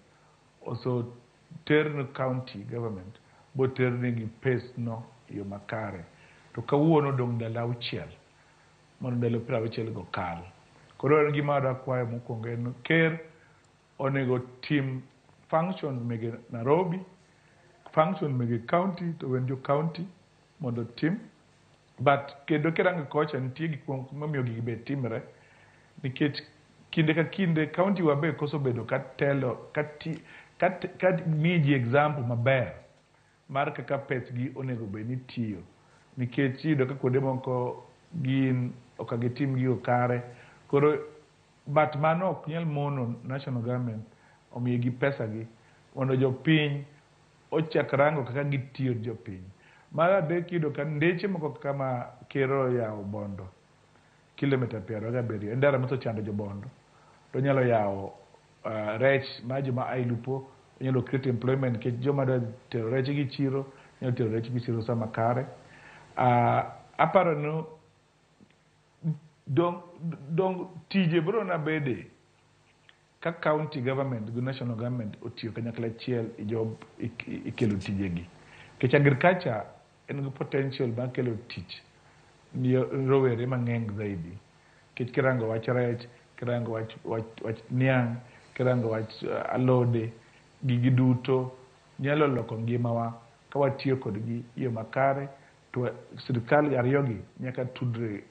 also ter county government bo ter gi pace no yo makare. To kawuono dong ndalo 6 mondo ndalo 60 go kal. Koro gima da kwayo mokwongo en ker onego tim function mege Nairobi, function mege county to when jo county mondo tim. But kendo kirango kocha nitie gik mamiyo gigi be timre nikech kinde ka kinde county wa be koso bedo katelo kat miji example maber mar kaka pes gi onego be ni tiyo. Nikech yudo ka kuonde moko gin okagitim gi okare. Koro but mano ok nyal mono national government omiyo gi pesa gi mondo jopiny ochak rango kaka gitiyo jopiny. Mar adek yudo ka ndeche moko kama kero yawo Bondo kilomita 27 ndara moso chando jo Bondo to nyalo yawo rech ma joma ailupo nyalo create employment ke joma da tero rech gi chiro nyalo tero rech gi chiro sama kare. Aparo no dong tije bro na bede ka county government go national government otiyo kanyakla achiel ikelo tijegi. Kech agriculture en gi potential ma kelo tich ni rowere mang'eny zaidi. Kech kirango wach rech, kirango wach niang', kirango wach alode, gigi duto nyalo loko ngimawa ka watiyo kodgi yo makare. To sirkal ariyogi nyaka tudre.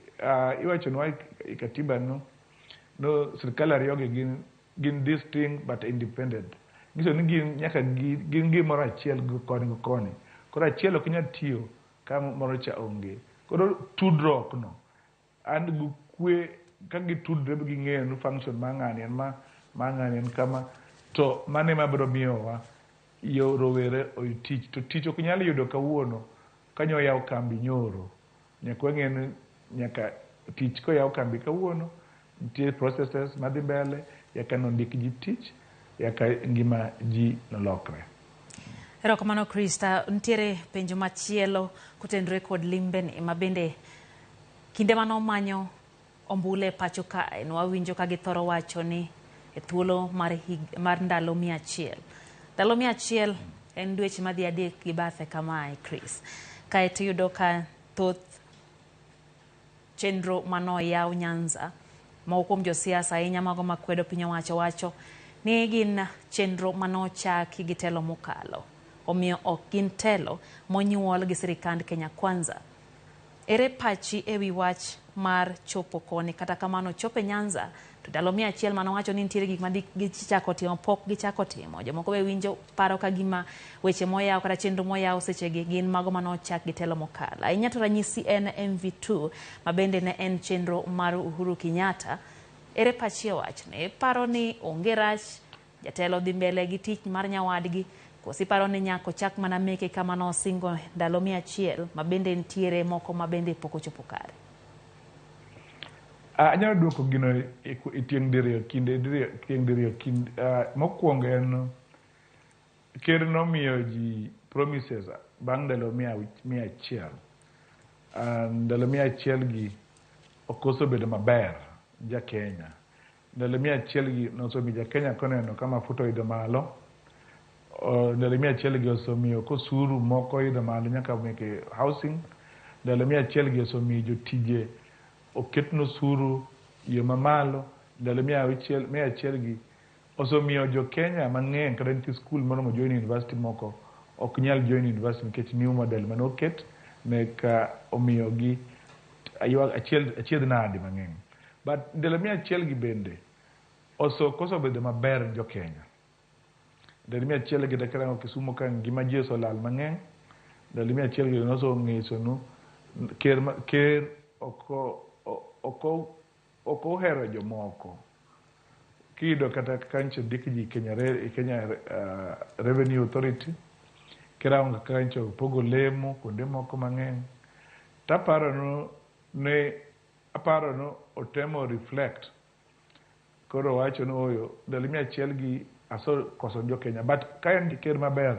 Iwacho nwa katiba no sirkal ariyogi gin distinct but independent. Ngiso ni gin nyaka gin gimoro achiel koni. Koro achiel ok nyal tiyo ka moro cha onge. Koro tudruok no and kwe ka gitudre gi ng'eyo no function ma ng'ani en ma mang'ani en kama to mane mabiro miyowa yo rowere oyu tich to tich ok nyal yudo kawuono kanyo yaw kambi nyoro nyaka wang'e nyaka tich koyaw kambi kawuono nitie processes madhi mbele yaka nondik ji tich yaka ngima ji nolokre. Erokamano Krista, ntiere penjo machielo kotenore kod limbeni ma bende kinde manomanyo ombule pacho ka en wawinjo ka githoro wacho ni e thuolo mar ndalo 100. Ndalo 100 en dweche madhi 3 gi bathe kamae Chris. Kaeto yudo ka thoth chenro manoyaw Nyanza ma kuom josiasa ahinya mago makwedo piny wacho ni gin chenro manochaki gi telo mokalo. Omiyo ok gin telo monyuol gi sirikand Kenya Kwanza. Ere pachi ewi wach mar chopo koni kata kamano chope Nyanza to ndalo 100 manowacho ni nitiere gik ma gichako timo pok gichako timo. Jomoko be winjo paro ka gima weche moyaw kata chenro moyaw sechegi gin mago manochak gi telo mokalo. Ahinya to ranyisi en MV2 ma bende ne en chenro mar Uhuru Kenyatta. Ere pachi wach ne paro ni onge rach jatelo dhi mbele gi tich mar nyawadgi kosi paro ni nyako chak mana meke kama no singo ndalo 100 ma bende ntiere moko ma bende pok ochopo kare. Anyalo duoko gino tieng' diriyo kind mokwongo en ker nomiyo ji promises bang' ndalo 100. Ndalo 100 gi okoso bedo maber ja Kenya. Ndalo 100 gi nosomi ja Kenya koneno kama futo idho malo. Ndalo 100 gi osomiyo kosuru moko idho malo nyaka meke housing. Ndalo 100 gi osomiyo jotije oketno suru yo mamalo. Ndalo 100 gi osomiyo jo Kenya mang'eny kata nitie skul moromo join university moko ok nyal join university nikech new model manoket meka omiyo gi achiedh nadi mang'eny. But ndalo 100 gi bende koso bedo maber jo Kenya. Ndalo 100 gi dakara Kisumo ka ngima ji osolal mang'eny. Ndalo 100 gi noso ng'iso nu ker oko hero jomoko. Kido kata kancho dikji Kenya Revenue Authority kiraonga kancho pogo lemo kuonde moko mang'eny. Taparo no otemo reflect koro wacho no oyo ndalo 100 gi aso koso jo Kenya but kaen ker maber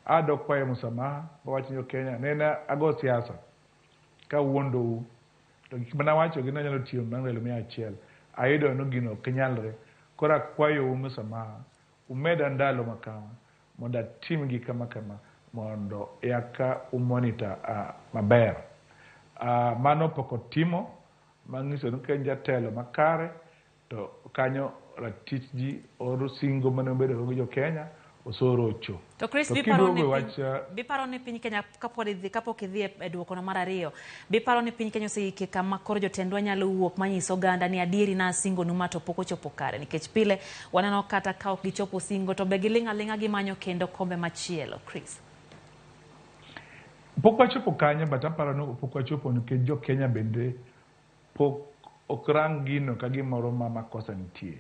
adok kwayo msamaha wacho jo Kenya nena ago siasa ka wuondo to gik mana wacho gino nyalo tiyo bang' ndalo 100 ayudo no gino kinyalre kora kwayo msamaha umeda ndalo makama mondo tim gi kama mondo yaka monitor maber mano poko timo mangiso nuke jatelo makare to kanyo ratich ji oro singo mane obedo go jo Kenya osorocho. To Chris biparo ni piny Kenya kapok idhi e duoko no mar ariyo biparo ni piny Kenya oseike kama koro jotendwa nyalo wuok manyiso ganda ni adieri na singo numa to pok ochopo kare nikech pile waneno kata ka ok gichopo singo to be gilinga gimanyo kendo kombe machielo. Chris pok wachopo kanya but aparo no pok wachopo nikech jo Kenya bende pok okrang gino ka gimoro makosa nitie.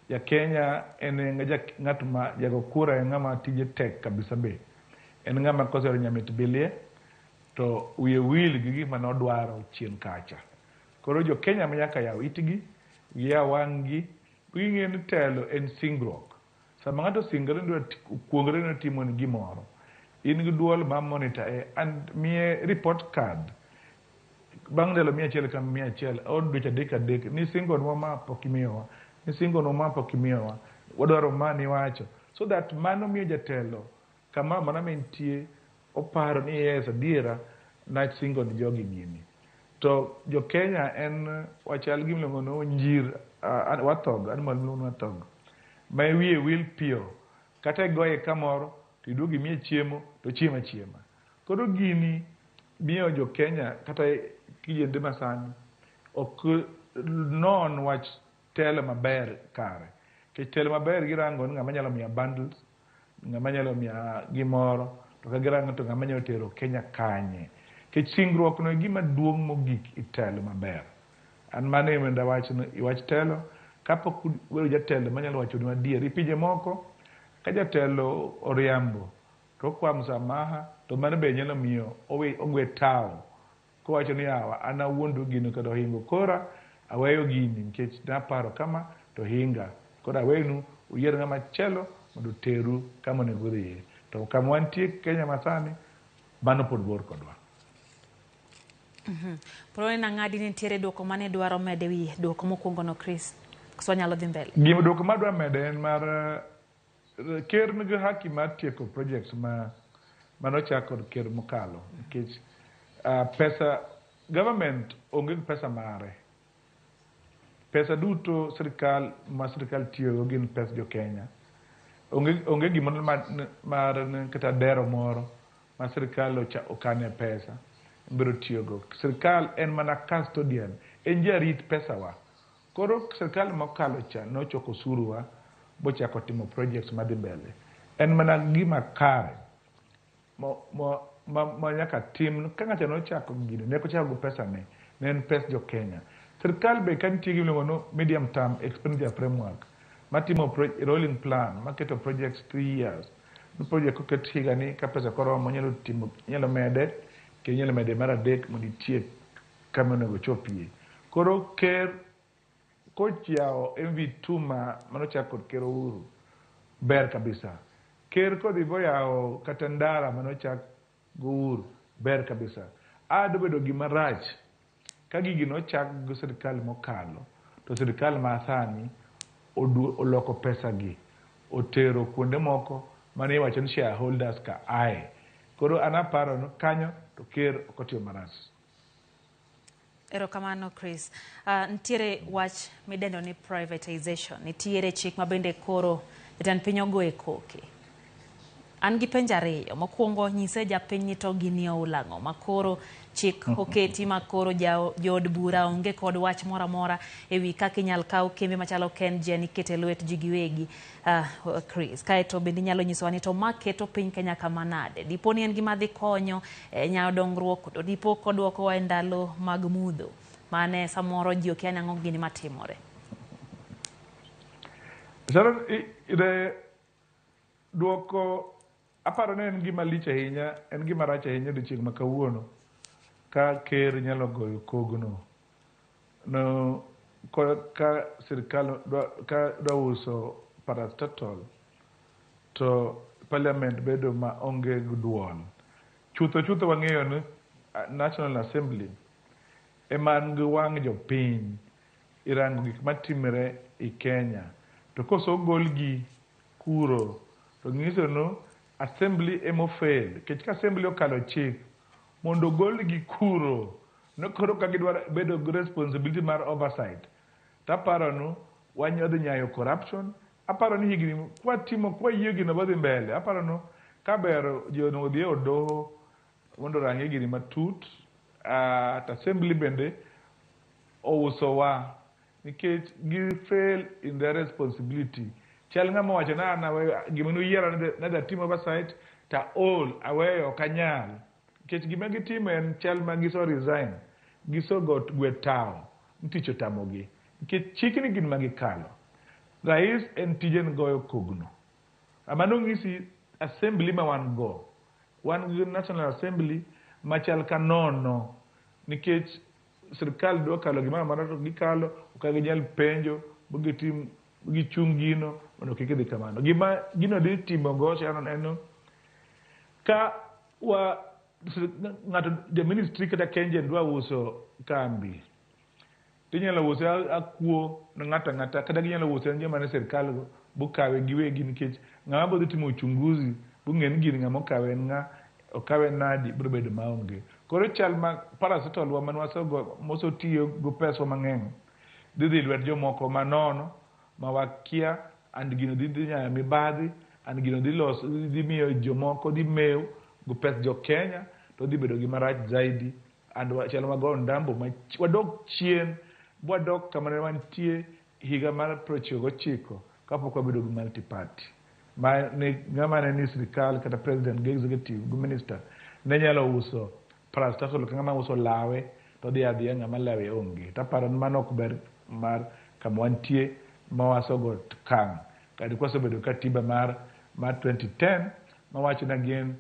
Ja Kenya en ng'at ma jago kura en ng'ama tije tek kabisa be. En ng'ama kosero nyamit bilie to wiye wil gi gima nodwaro chien kacha. Koro jo Kenya manyaka yaw itgi ya wangi ng'en telo en singruok. Sama ng'ato singre ndio kuongre no timo ni gimoro. In gi duol ma monitor and miye report card. Bang' ndalo 100 kama 100 od dweche adek ni singo no ma pokimiyowa ni singo no ma pokimiyowa wadwaro mani wacho so that mano miyo jatelo kama mana mentie oparo ni yes adiera na singo ni jogi gini to jo Kenya en wachal gi mlongo no njir watog animal mlongo watog mai wiye will pio kata goye kamoro tiduogi miye chiemo to chiema koro gini miyo jo Kenya kata kijende masani ok non wach telo maber kare ke telo maber girango ng'ama nyalo miya bundles ng'ama nyalo miya gimoro to ka girango to ng'ama nyalo tero Kenya kanye ke singruok no gima duong' mogik itelo maber an mane menda wach no iwach telo kapok wero jatelo manyalo wacho ni adier pije moko ka jatelo oriambo to kwa msamaha to mano be nyalo miyo ogwe tao ko wacho ni awa ana wuondo gino kado hingo kora aweyo gini nikech naparo kama to hinga kora wenu uyier ng'ama chelo mondo teru kama onego dhiye to kama wantie Kenya masani mano pod bor kodwa. Pro na ngadi nitiere dwoko mane dwaro mede wi dwoko mokwongo no Chris so nyalo dhi mbele. Gima dwoko madwa mede en mar ker nigi haki mar tieko projects manochako ker mokalo nikech pesa government onge pesa mare. Pesa duto sirkal tiyo gin pesa jo Kenya. Onge gimoro mar kata dero moro ma sirkal okane pesa biro tiyogo. Sirkal en mana custodian, en jarit pesa wa. Koro sirkal mokalo cha nochoko osuru wa bochako timo projects madhi mbele. En mana gima kare ma nyaka tim ka ng'ato nochako gino ne ko chako pesa ne en pesa jo Kenya. Sirkal be kan tiyo gi no medium term expenditure framework matimo rolling plan maketo projects 3 years. No project ko ket higa ni ka pesa koro mo nyalo timo nyalo mede ke nyalo mede mara dek mo ditie kama no chopie. Koro ker kochiao MV2 manochako ker Uhuru ber kabisa. Ker ko digo yao katandara manochak go Uhuru ber kabisa. Ado bedo gima rach ka gigi nochak go sirkal mokalo to sirkal ma sani oloko pesa gi otero kuonde moko mane iwacho ni shareholders ka ae. Koro anaparo no kanyo to ker okotiyo maras. Erokamano Chris. Nitiere wach midendo ni privatization. Nitiere chik mabende koro jatend piny ogo e koke. An gi penjo ariyo. Mokwongo nyise japiny ni to gini oulang'o makoro chik oketi makoro jood bura onge kod wach mora mora ewi kaka inyal kaw kembe machalo KenGen ikete lwet ji giwegi. Chris, kaeto bende nyalo nyisowa ni to maketo piny Kenya kama nade. Dipo ni en gima dhi konyo nyayo dongruok to dipo kodwoko wa ndalo mag mudho mane samoro ji okia nang'o gini matimore. Sharon, duoko aparo ne en gima lich ahinya, en gima rach ahinya odiochieng' ma kawuono ka ker nyalo goyo kogno no ka sirkal ka dwa uso parastatal to parliament bedo ma onge duol. Chutho wang'eyo ni National Assembly eman gi wang' jopiny irango gik matimre i Kenya to koso golgi kuro to ng'iso no Assembly emofail kech ka Assembly okalo chik mondo golgi kuro no koro ka gidwaro bedo responsibility mar oversight taparo no wanyodhi nyayo corruption. Aparo ni higni kwa yie gino bodhi mbele aparo no kabero jono odhi odoho mondo rangi gini matut at Assembly bende ouso wa nikech gi fail in their responsibility. Chal ng'ama wacho na gimano yiero na da timo oversight ta all aweyo kanyal nikech gima gitimo en chal ma giso resign giso got gwetao nticho tamogi nikech chikni gin magikalo. Rais en tijen goyo kogno amano ng'isi Assembly ma wan go wan gi National Assembly machal ka nono nikech sirkal do kalo gima marato gikalo okagi nyal penjo bugitim gichung gino mondo kik dhi kamano. Gima gino dhi timo go Sharon eno ka ng'ato the ministry kata KenGen dwa uso kambi tinyalo use akuo na ng'ata kata ginyalo use nje mane sirkal go bukawe giwegi nikech ng'ama bodhi timo uchunguzi bung'en gini ng'ama okawe ng'a okawe nadi biro bedo maonge. Koro chal ma paracetamol wa manwaso moso tiyo go pesa mang'eny dhi lwet jomoko manono mawakia and gino dhi nyaya mibadhi and gino dhi miyo jomoko dhi mew go pes jo Kenya to dhi bedo gima rach zaidi and chalo mago ndambo wadok chien wadok kama ne wantie higa mar 1999 kapok wabedo gi multi party ma ng'ama ne ni sirkal kata president gi executive gi minister ne nyalo uso paracetamol ka ng'ama uso lawe to dhi adhiya ng'ama lawe onge taparo mano ok ber mar kama wantie mawasogo kang kadi kwasebedo katiba mar 2010 mawacho na gin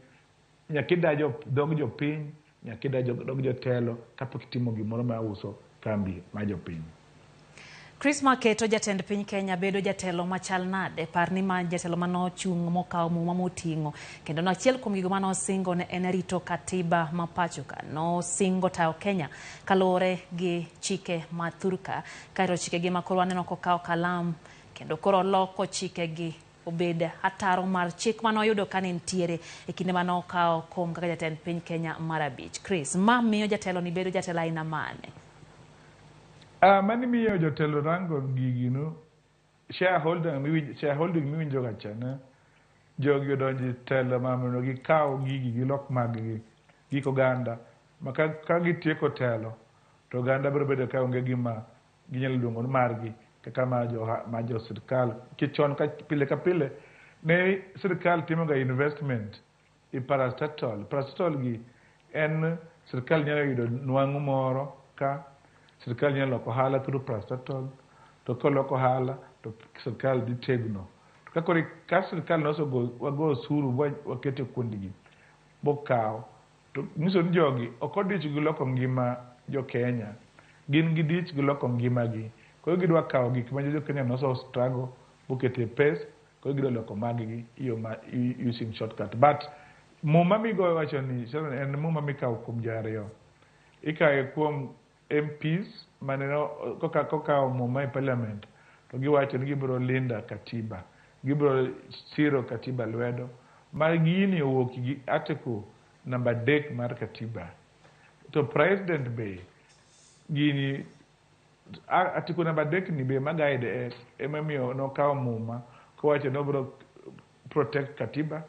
nyakida dog jopiny nyakida dog jotelo kapok itimo gimoro ma uso kambi ma jopiny. Chris Maketo jatend piny Kenya bedo jatelo machal nade par ni ma jatelo manochung' mokawo muma moting'o kendo achiel kuom gigo manosingo ne en rito katiba ma pacho ka nosingo tayo Kenya kalore gi chike mathurka kairo chike gi makoro aneno kokawo kalam kendo koro loko chike gi obed ataro mar chik manoyudo kane ntiere e kinde manokawo kom kaka jatend piny Kenya mar 5. Chris, ma miyo jatelo ni bedo jatelo aina mane? Mani miyo jotelo rango gigino shareholding miwinjo gachana jogi odonji telo mamono gikaw gigi gilok mag gik oganda maka ka gitieko telo to oganda biro bedo ka onge gima ginyalo luongo margi kaka ma jo sirkal kichon ka pile ka pile ne sirkal timo ga investment i parastatal gi en sirkal nyalo yudo nwang'o moro ka sirkal nyalo loko hala through parastatal to koloko hala to sirkal di tegno to kakori ka sirkal noso wago suru wakete kundigi bokaw to niso ni jogi okodich gi loko ngima jo Kenya gin gidich gi loko ngima gi ko gidwa kawo gik ma jo Kenya noso struggle bokete pes ko gidwa loko maggi using shortcut but muma migo wacho ni en muma mikaw kuom jariyo ikaye kuom MPs maneno koka muma e parliament to giwacho ni gibiro linda katiba gibiro siro katiba lwedo mar gini owuok gi article number 3 mar katiba to president be gini article number 3 ni be magaide emamiyo no kawo muma ko wacho no biro protect katiba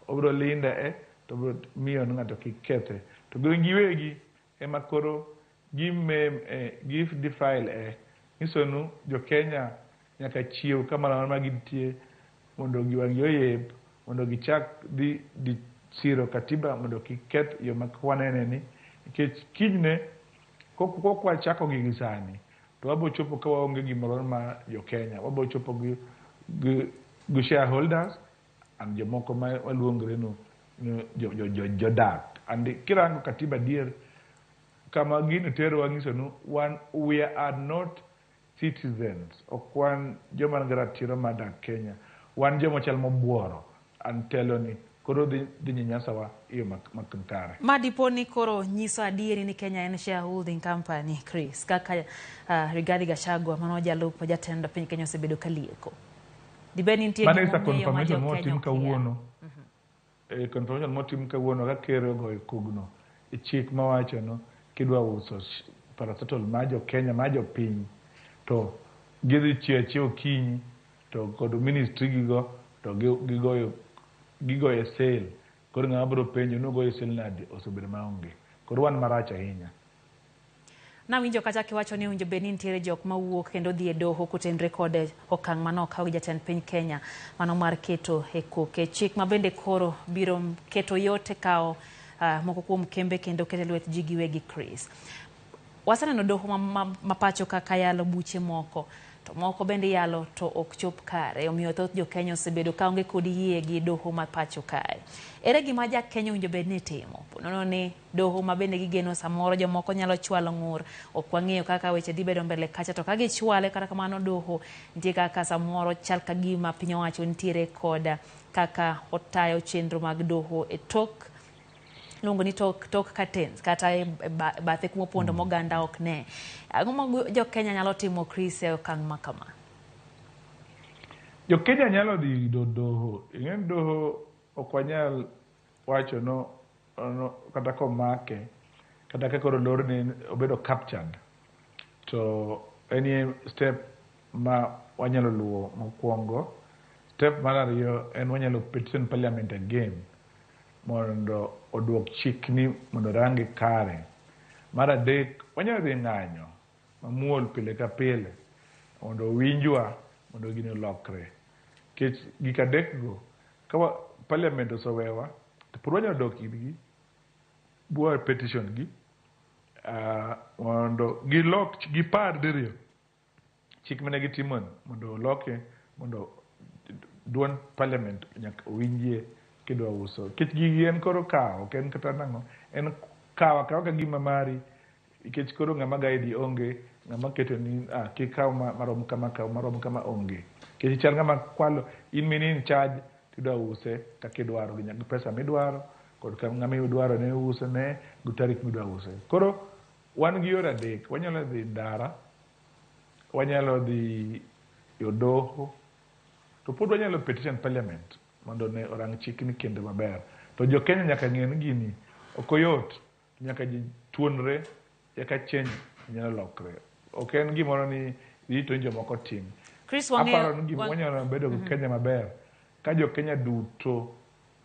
obiro linda to biro miyo ng'ato kikethe to giwegi ema koro give the file nisonu jo Kenya nyaka chiew kama ma gintie mondo giwang yoyep mondo gichak di siro katiba mondo kiket yo makwanene ni nikech kijne kokwa chako gi sani to wabo chopo ka waonge gimoro ma jo Kenya wabo chopo gi shareholders and jomoko ma waluongre no jodak and kirango katiba dier kama gini tero wangiso no we are not citizens okwan joma ngaratiro madak Kenya wan joma chal mobuoro antelo ni koro dhi nyanyasa wa iyo makankare madiponi koro nyiso adieri ni Kenya en shareholding company. Chris, kaka Rigathi Gachagua manojalupo jatend piny Kenya osebedo kalieko dibeni ntie manesa confirmation motim kawuono confirmation motim kawuono ka kero go kugno e chik mawacho no kidwa uso parastatal majo Kenya majo piny to gidhi chiew kinyi to kod ministry gigo to gigoyo sale koro ng'ama biro penjo nogoyo sale nadi osebedo maonge koro wan marach ahinya. Nawinjo kata kiwacho ni unjo beni ntiere jok mawuok kendo dhi e doho kutenre kod okang' manokaw jatend piny Kenya mano mar keto e koke chik mabende koro biro keto yote kawo moko kuom kembe kendo kete lwet ji giwegi. Chris, wasaneno doho mapacho kaka yalo buche moko to moko bende yalo to ok chop kare omiyo thoth jo Kenya osebedo kaonge kod yie gi doho mapacho kae. Ere gima ja Kenya winjo bed ni timo ponono ni doho mabende gigeno samoro jomoko nyalo chwalo ng'ur ok wang'eyo kaka weche dhi bedo mbele kacha to ka gichwale kata kamano doho nitie kaka samoro chal ka gima piny owacho nitiere koda kaka otayo chenro mag doho e tok lungo ni tok curtains kata bathe kuma opondo moganda ok ne. Ang'o ma jo Kenya nyalo timo Chris e okang' makama? Jo Kenya nyalo dhi doho ing'en doho ok wanyal wacho no kata komake kata ka koro lorni obedo captured to any step ma wanyalo luwo mokwongo. Step mar ariyo en wanyalo petition parliament again mondo oduok chik ni mondo rangi kare. Mar adek wanyalo dhi ng'anyo mamuol pile ka pile mondo winjwa mondo gini lokre kech gik adek go ka parliament osowewa to pur wanyalo dok irgi buo petition gi mondo gilok gipar diriyo chik mane gitimon mondo loke mondo duon parliament nyaka winjie kidwa uso kech gigi en koro kawo ken kata nango en kawa ka gima mari ikech koro ngama gaidi onge ngama keto ni kikaw marom kama onge kech chal ngama kwalo in in charge tidwa use kakidwaro gi nyaka pesa midwaro kod ngama idwaro ne use ne gutarik midwa use koro wan gi yore adek wanyalo dhi ndara wanyalo dhi yodoho to pod wanyalo petition parliament mondo ne orang chik ni kende maber to jo Kenya nyaka ng'e ni gini okoyot nyaka ji tuonre yaka change nyalo lokre ok en gimoro ni rito jomoko tim Chris aparo ni gima wanyalo bedo go Kenya maber ka jo Kenya duto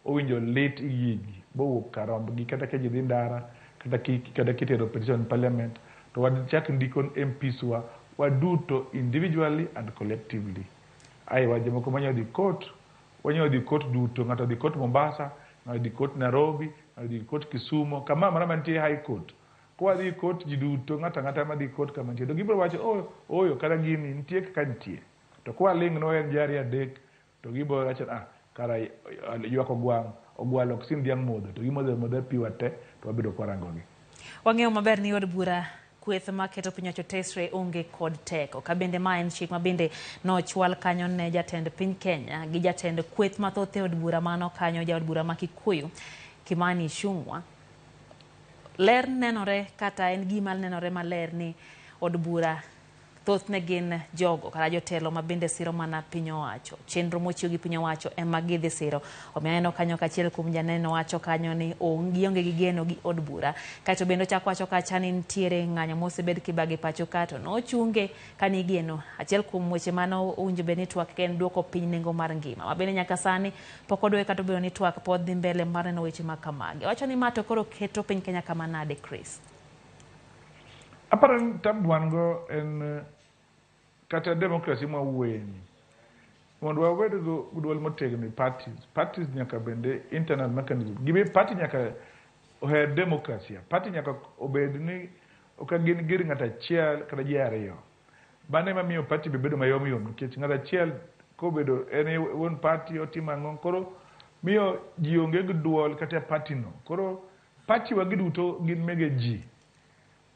owinjo lit gigi bowuok karombgi kata ka ji dhi ndara kata kitero petition parliament to wachak ndiko MPs wa waduto individually and collectively ai wajomoko manyalo dhi court wanyalo dhi court duto ng'ato dhi court Mombasa ng'ato dhi court Nairobi ng'ato dhi court Kisumu kama mana mantie high court kwa dhi court ji duto ng'ata ma dhi court kama nitie to gibiro wacho oyo kata gini nitie kaka nitie to kwa ling no en jari adek to gibiro wacho kara ywak ogwalo oksim dhiang' modho to gimodho pi wate to wabedo kwarangogi. Wang'eyo maber ni od bura kweth ma keto piny owacho tesre onge kod teko ka bende ma en chik ma bende nochwal kanyo ne jatend piny Kenya gi jatend kweth mathoth e od bura mano kanyo ja od bura ma Kikuyu Kimani Ichung'wa. Ler nenore kata en gima nenore maler ni od bura thoth ne gin jogo kata jotelo ma bende siro mana piny owacho chenro mochiw gi piny owacho ema gidhi siro omiyo aneno kanyo kachiel kuom janeno wacho kanyo ni gionge gi geno gi od bura kaito bende ochako wacho kacha ni nitiere ng'anyo mosebed kibagi pacho kato nochunge kani geno achiel kuom weche mano owinjo bed ni twak en duoko piny nengo mar ngima ma bende nyaka sani pok odwe kata bedo ni twak pod dhi mbele mar neno weche ma kamagi wacho ni mato koro keto piny Kenya kama nade Chris. Aparo ni tabwango en kata demokrasi ma wueni mondo wabed go duol motegno parties nyaka bende internal mechanism gibi party nyaka oher demokrasia party nyaka obed ni okagin gir ng'ata achiel kata ji ariyo bane ma miyo party bedo mayom nikech ng'ata achiel kobedo en won party otimo ang'o koro miyo ji onge gi duol kata party no koro party wa giduto gin mege ji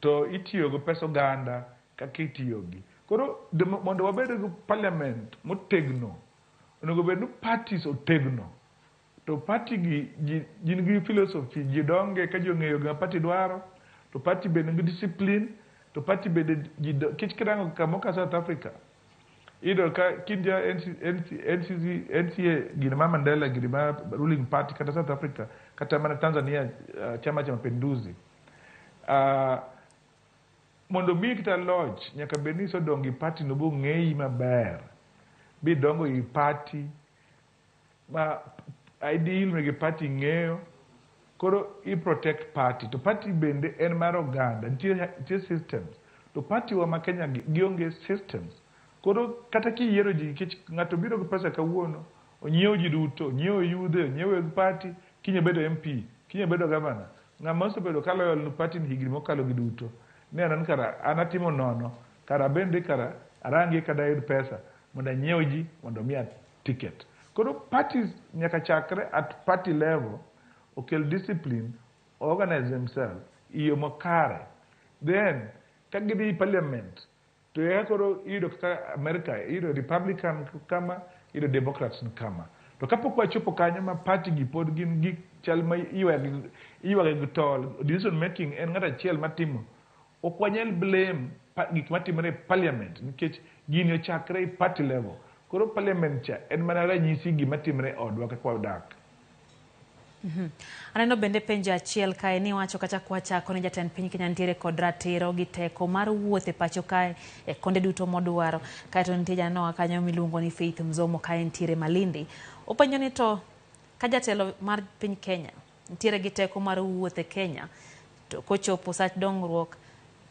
to itiyo go pesa oganda kaka itiyogi koro mondo wabed go parliament motegno onego bed ni parties otegno to party gi gin gi philosophy ji donge ka ji ong'eyo gima party dwaro to party bende gi discipline to party bende kich kirango kamo ka South Africa ido ka kinja NCA gina ma Mandela gina ma ruling party kata South Africa kata mana Tanzania chama cha mapinduzi mondo bi kita lodge nyaka beni so dongi party no bo ng'eyi maber bi dongo i party ma ideal mege party ng'eyo koro i protect party to party bende en mar oganda nitie systems to party wa ma Kenya gionge systems koro kata kiyiero ji kich ng'ato biro gi pesa kawuono onyiewo ji duto onyiewo yudhe onyiewo party kinye bedo MP kinye bedo governor ng'ama osebedo kaloyo no party ni higni mokalo gi duto ne anan kara anatimo nono kara bende kara arangi kada yud pesa mondo anyiew ji mondo miya ticket koro parties nyaka chakre at party level okel discipline organize themselves iyo makare then kagidhi parliament to yakoro ido ka America ido Republican kama ido Democrats kama to kapok wachopo kanyo ma party gi pod gin gi chal ma iwagi tol decision making en ng'ata achiel matimo ok wanyal blame gik matimore parliament nikech gini ochakre party level koro parliament cha en mana ranyisi gima timore odwa kaka wadak. Aneno bende penjo achiel kae ni wacho kata kwachako ni jatend piny Kenya nitiere kod ratiro gi teko mar wuothe pacho kae e konde duto modwaro kaeto nitie janoa kanyo miluongo ni Faith Mzomo kae nitiere Malindi openjo ni to ka jatelo mar piny Kenya nitiere gi teko mar wuothe Kenya to kochopo sach dongruok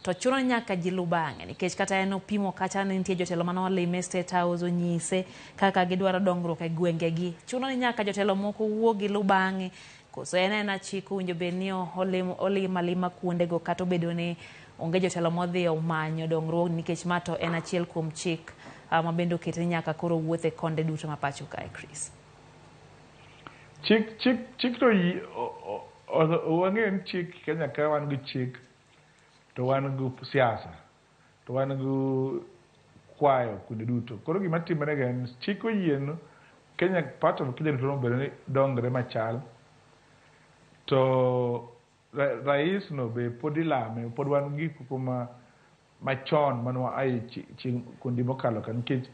to chuno nyaka ji lu bang'e nikech kata en opimo kacha ni nitie jotelo mano lime State House onyise kaka gidwaro dongruok e gwengegi chuno ni nyaka jotelo moko wuogi lu bang'e koso en chik winjo bed ni olima kuondego kata obedo ni onge jotelo modhi omanyo dongruok nikech mato en achiel kuom chik mabendo kete nyaka koro wuothe konde duto ma pacho kae Chris. Chik to wang'en chik Kenya ka wan gi chik to wan gi siasa to wan gi kwayo kuonde duto. Koro gima timore ga en chik oyieno Kenya part of Kenya to bedo ni dongre machal to rais no be pod ilame pod wan gi kuma machon manwa ai kundi mokalo kan nikech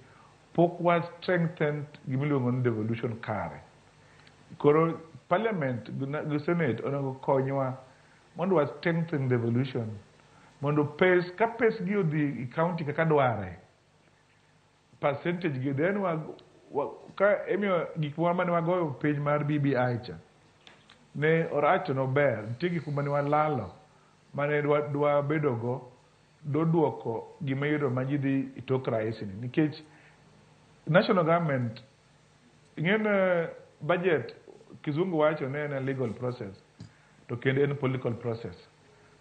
pok was strengthened gimiluongo ni devolution kare. Koro parliament gi senate onego konywa mondo wa strengthen devolution mondo ka pes gi odhi county kaka dware percentage gi then ka emio gik mane wagoyo page mar BBI cha ne oracho no ber nitie gik mane walalo mane dwa bedo go duoko gima yudo ma ji dhi itok rais ni nikech national government ing'en budget kizungu wacho ne en legal process to kendo en political process.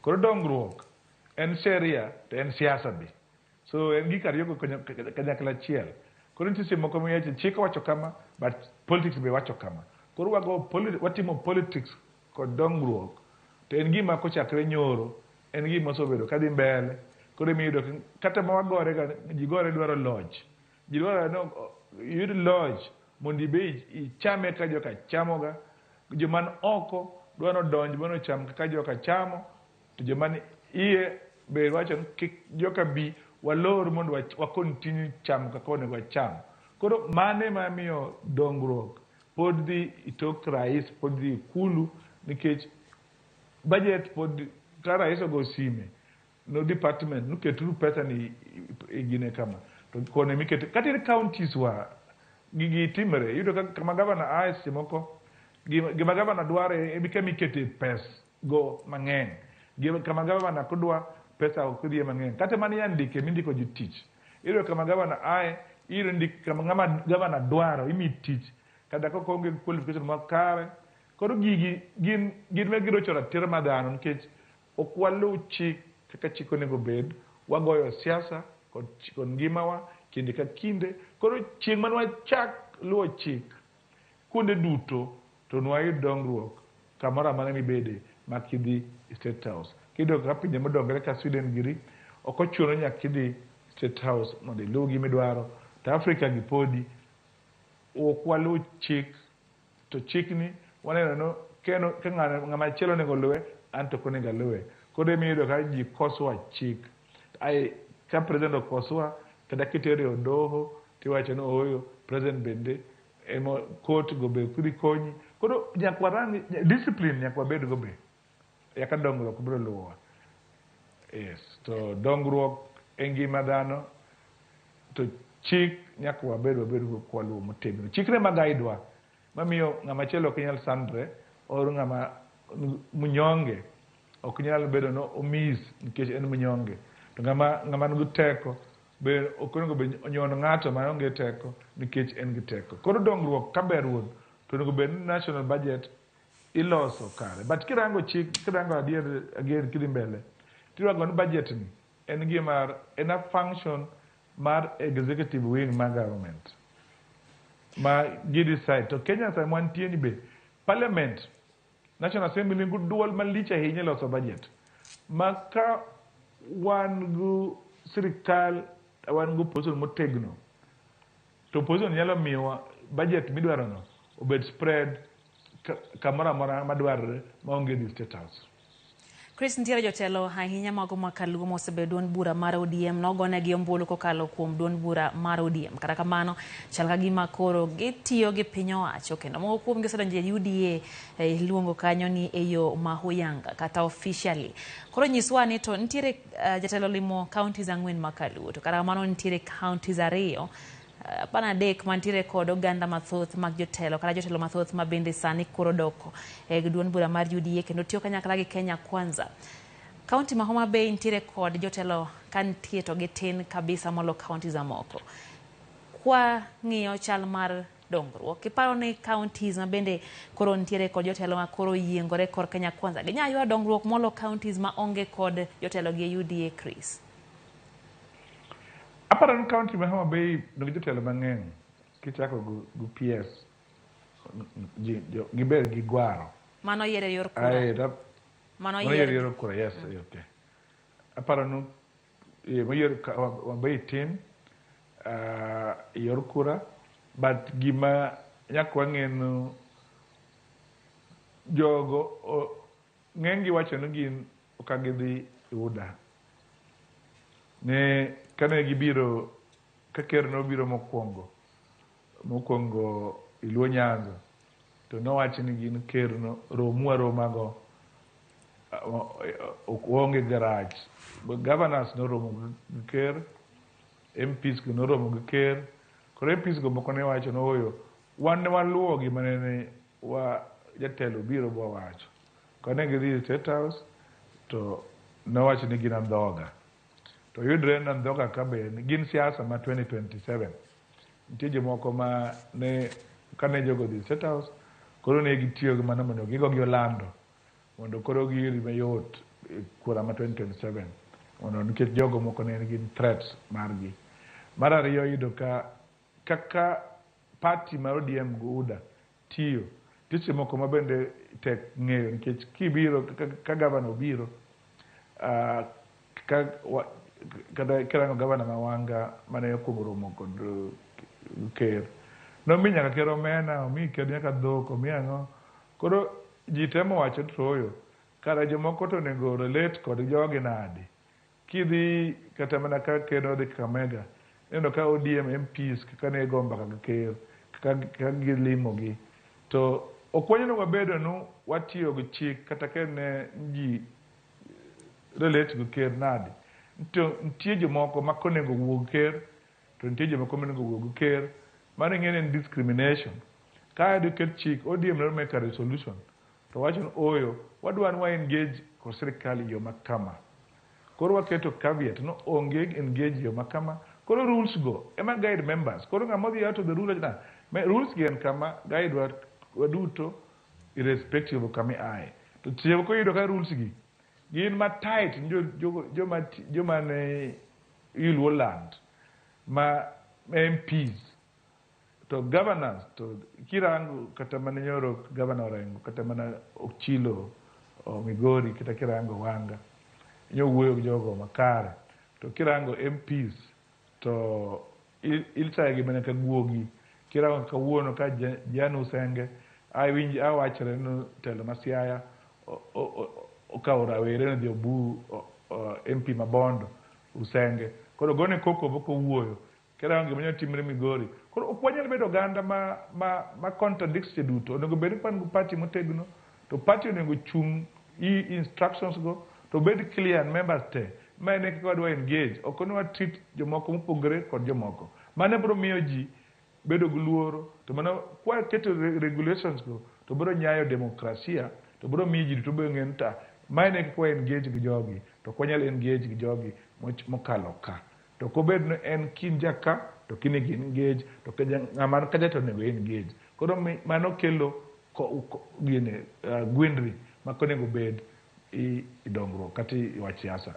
Koro dongruok en sheria to en siasa be, so en gik ariyo kanyakla achiel. Koro nitie moko miyache chik wacho kama but politics be wacho kama. Koro watimo politics kod dongruok to en gima kochakre nyoro en gima osebedo kadhi mbele. Koro miyudo kata ma wagore ga ji gore dwaro lodge, ji dwaro no yud lodge mondo ibe ichame ka joka chamoga, joman oko dwaro donj mondo cham kaka joka chamo, to joman iye be wacho kik joka bi walor mondo wa continue cham kaka onego wacham. Koro mane ma miyo dongruok pod dhi itok rais pod dhi ikulu nikech budget pod ka rais ogo sime no department nuketuru pesa ni igine kama to kone mikete kati counties wa gigi timre yudo kama gavana AS moko gima gavana dware ebike mikete pes go mang'eny kama gavana kudwa pesa okudhie mang'eny kata mani yandike mindiko ji tich yudo kama gavana ae iro ndik kama ngama gavana dwaro imi tich kada ko konge qualification makare. Koro gigi gin megiro chora tira madano nikech okwalu chik kaka chik onego bed wagoyo siasa kod ngimawa kinde ka kinde. Koro chieng' manwa chak luwo chik kuonde duto to nwayud dongruok kamoro amora mibede makidhi State House. Kido ka pinje modongore ka Sweden giri ok ochuno nyaka kidhi State House mondo iluw gimidwaro. To Africa gi podi ok walu chik to chikni waneno no keno ka ng'ama chielo nego luwe anto konego luwe. Koro miyudo ka ji koswa chik ai ka president okoswa kada kitere odoho tiwacho no oyo president bende emo court go be kudhi konyi. Koro nyakwarang discipline nyakwa bed go be yaka dongruok biro luwa. Yes, to dongruok engima dhano to chik nyakwa bedo kwa luwo motegno. Chikre magaidwa mamiyo ng'ama chielo ok nyal sandre or ng'ama munyonge ok nyal bedo no omis nikech en munyonge. To ng'ama nigi teko be ok onego be onyono ng'ato ma onge teko nikech en gi teko. Koro dongruok ka ber wuon to onego bed national budget iloso kare. But kirango chik kirango adier kidhi mbele tirango ni budget ni en gima en a function mar executive wing mar government ma gi decide. To Kenya sa mantie ni be parliament national assembly ngu duol malich ahinya loso budget maka wan gu sirikal wan gu position motegno to position nyalo miyo budget midwaro no obed spread kamora mora madwarre maonge di State House. Chris, ntiere jotelo ahinya mago makaluo mosebedo duond bura mar ODM nogonegi ombulu kokalo kuom duond bura mar ODM. Kata kamano chal ka gima koro gitiyo gi piny owacho kendo moko kuom gisedonje UDA luongo kanyo ni eyo mahuyanga kata officially. Koro nyiswa ni to ntiere jatelo limo counties 4 makaluo to kata kamano ntiere counties 2 pana dek mantiere kod oganda mathoth mag jotelo kata jotelo mathoth ma bende sani koro doko duond bura mar UDA kendo tiyo kanyakla gi Kenya Kwanza. County ma Homa Bay ntiere kod jotelo kantie to gitin kabisa molo counties amoko. Kwa ng'iyo chal mar dongruok. Kiparo ni counties ma bende koro ntiere kod jotelo ma koro yiengore kor Kenya Kwanza ginya ywa dongruok molo counties ma onge kod jotelo gi UDA Chris. Aparo ni county ma Homa Bay nigi jotelo mang'eny kichako gu PS giber gi gwaro. Mano yere yor kura. Mano yere yor kura, yes, okay. Aparo ni Homa Bay tin yor kura, but gima nyakwa ng'eno jogo ng'engi wacho ni gin okagidhi UDA. Ne kane gibiro ka ker nobiro mokwongo Iluo Nyanza to nowacho ni gin ker no romago onge garage. Governors noromo gi ker, MPs go noromo gi ker, koro MPs go moko ne wacho noyo wan ne waluwo gima ne jatelo biro bo wacho. Kane gidhi State House to nowacho ni gin andhoga. To yudre na andhoga ka be gin siasa ma 2027. Nitie jomoko ma ne kane jogo dhi State House koro ne gitiyo gi mano mondo gigo gi Orlando mondo koro giyud mayot kura ma 2027 mondo nikech jogo moko ne gin threats margi. Mar ariyo yudo kaka party mar ODM go UDA tiyo tiche moko ma bende tek ng'eyo nikech kibiro ka gavana obiro kada kirango gavana ma Wanga mane okuongo romo kod ker nomi nyaka ker omena omi ker nyaka dhok omi ang'o. Koro ji temo wacho troyo kara jomoko to nego relate kod jogi nade. Kidhi kata mana ka ker odhi Kakamega neno ka ODM MPs kaka ne go mbaka gi ker kaka gilimogi to okwanyono wabedo no watiyo gi chik kata ka ne ji relate gi ker nade. To nitie jomoko ma konego wuog ker to nitie jomoko monego wuog ker. Mano ng'en discrimination. Ka educate chik ODM no make a resolution to wacho oyo wadwan wa engage ko sirkal yo makama. Koro waketo caveat no onge engage yo makama. Koro rules go ema guide members. Koro ng'amodhi out of the rule na rules gen kama guide waduto irrespective of kama ai. To tiyo ko yudo ka rules gi gin ma tight joma ne Iluo land ma MPs to governors to kirango kata mana nyoro governor Orengo kata mana Ochilo o Migori kata kirango Wanga wuoyo gi jogo makare to kirango MPs to iltaye gi mana ka guogi kirango kawuono ka Janu Senge awachre no telo masiaya okawo rawere no diobu MP Mabondo Usenge koro gone koko boko wuoyo kirango gima timre Migori. Koro okwanyal bedo ganda ma contradicts duto. Onego bed pan party motegno to party onego chung instructions go to bed clear and members te. Ma ne ka wadwa engage okonwa treat jomoko mopogre kod jomoko. Mane bro miyo ji bedo gi luoro to mana kwa keto regulations go to bro nyayo demokrasia to bro miyo ji to bro ng'enta ma ne ka engage gi jogi to kwanyal engage gi jogi mokalo ka. To kobed no en kinjaka to kine gi engage to ng'ama kaja to nego engage. Koro mano kelo gine gwindri ma konego bed i dongruok kata i wach siasa.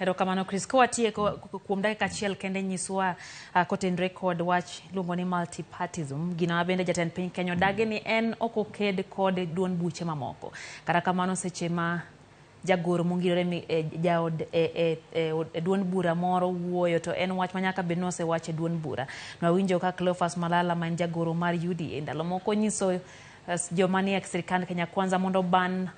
Erokamano Chris, kwatie kuom dakika achiel kende nyiswa kotenre kod wach luongo ni multipartyism gina bende jatend piny Kenya odagi ni en okoked kod duond buche mamoko. Kata kamano seche ma jagoro mongirore jaod duond bura moro wuoyo to en wach manyaka bedno osewache duond bura. Nawinjo ka Cleophas Malala man jagoro mar UDA ndalo moko nyiso joma ni sirikand Kenya Kwanza mondo ban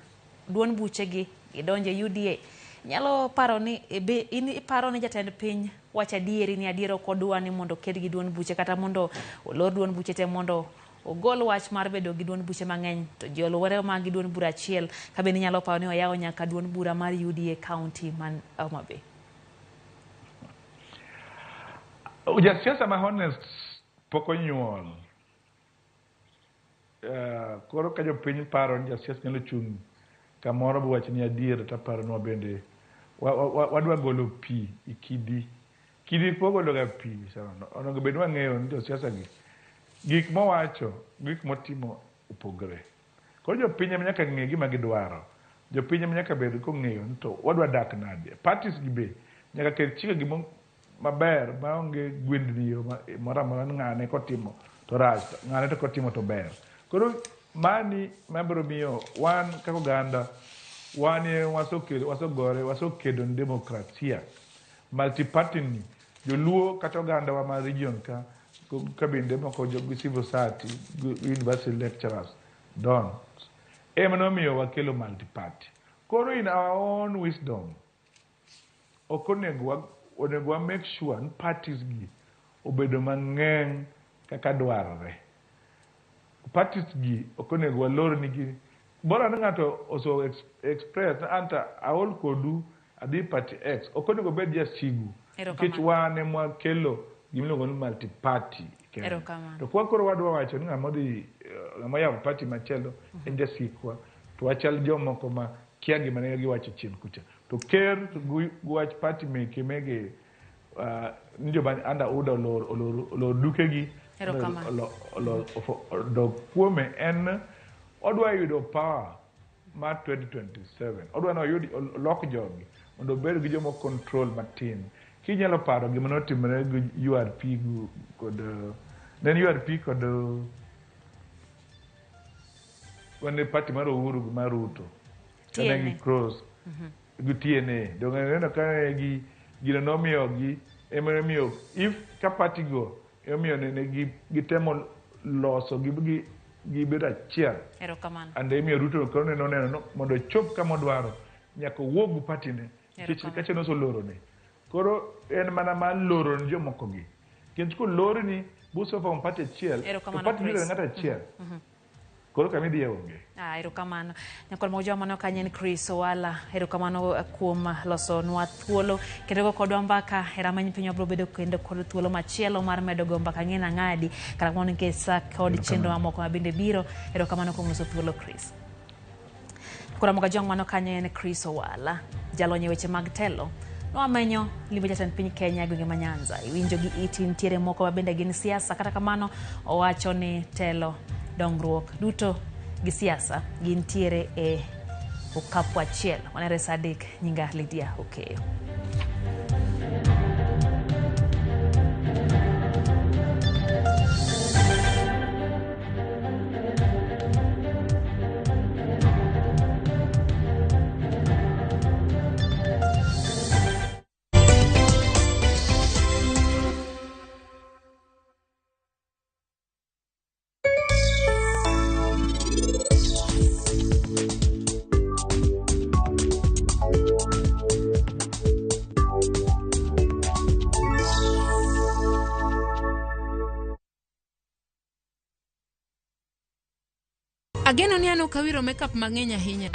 duond buche gi gidonje UDA. Nyalo paro ni in paro ni jatend piny wacha dieri ni adiero kodwa ni mondo ked gi duond buche kata mondo olor duond buche te mondo ogol wach mar bedo gi duond buche mang'eny to jolwore ma gi duond bura achiel ka be nyalo paro ni oyawo nyaka duond bura mar UDA county man Homa Bay. Jasiasa ma honest pok onyuol. Koro ka jopiny paro ni jasiasa nyalo chung' kamoro bo wach ni adier ta paro no bende wadwa golo pi ikidi pogolo ga pi onego bed wang'eyo ni josiasa gi gik mowacho, gik motimo opogore. Koro jopiny nyaka ng'e gima gidwaro. Jopiny nyaka bed kong'eyo ni to wadwa dak nade. Parties gi be nyaka ket chike gimo maber maonge gwendni moro amora ng'ane kotimo to rach, ng'ane to kotimo to ber. Koro mani mabiro miyo wan kaka oganda wanie wasekedo ni demokrasia. Multiparty ni joluo kata oganda wa ma region ka bende moko gi civil society, university lecturers don't. Nomiyo wakelo multiparty. Koro in our own wisdom, onego wa make sure ni parties gi obedo mang'eny kaka dwarore. Parties gi onego walor nigi. Bora ni ng'ato oso express na anta aol kodu adhi party X, onego bed jasigu. Nikech wan ema kelo gimiluongo ni multiparty. To kwa koro wadwa wacho ni ng'ama yawo party machielo en jasikwa, to wachal jomoko ma kia gima ne giwacho chien kucha. To ker guwach party meke ni joma anda uda olor dukegi do kuome en odwa yudo power ma 2027. Odwa no yudi lok jogi mondo bed gi jomo control matin. Kinyalo paro gima notimore gi URP kod URP kod wande party mar Uhuru mar Ruto. Kane gi cross gi TNA. Dong'eno ka gino nomiyo gi emiyo if ka party go emiyo ne gitemo loso gi bedo achiel. Ande emiyo Ruto kono noneno mondo chop kama odwaro nyaka wuog party ne. Kache no so loro ne. Koro en mana ma loro ni jomoko gi. Kendo ko loro ni buso from party achiel, to party biro ng'ato achiel. Koro kami dhi onge. Erokamano. Nyakol moja mano kanyen Chris Owala. Erokamano kuom loso nwa thuolo. Kendo kodwa mbaka ramany piny wabiro bedo kendo kod thuolo machielo mar medo go mbaka ng'ena ng'adi. Kara mondo nkesa kod chenro mamoko mabende biro. Erokamano kuom loso thuolo Chris. Kora moga jong mano kanyen Chris Owala. Jalonye weche mag telo. Wamenyo limbe jatend piny Kenya gwenge ma Nyanza. Iwinjo gi iti ntiere moko mabende gin siasa. Kata kamano owacho ni telo dongruok duto gi siasa gintiere e okapu achiel. Wanere Sadik nyinga Lydia Okeyo. Ageno ni ano kawiro makeup mang'eny ahinya.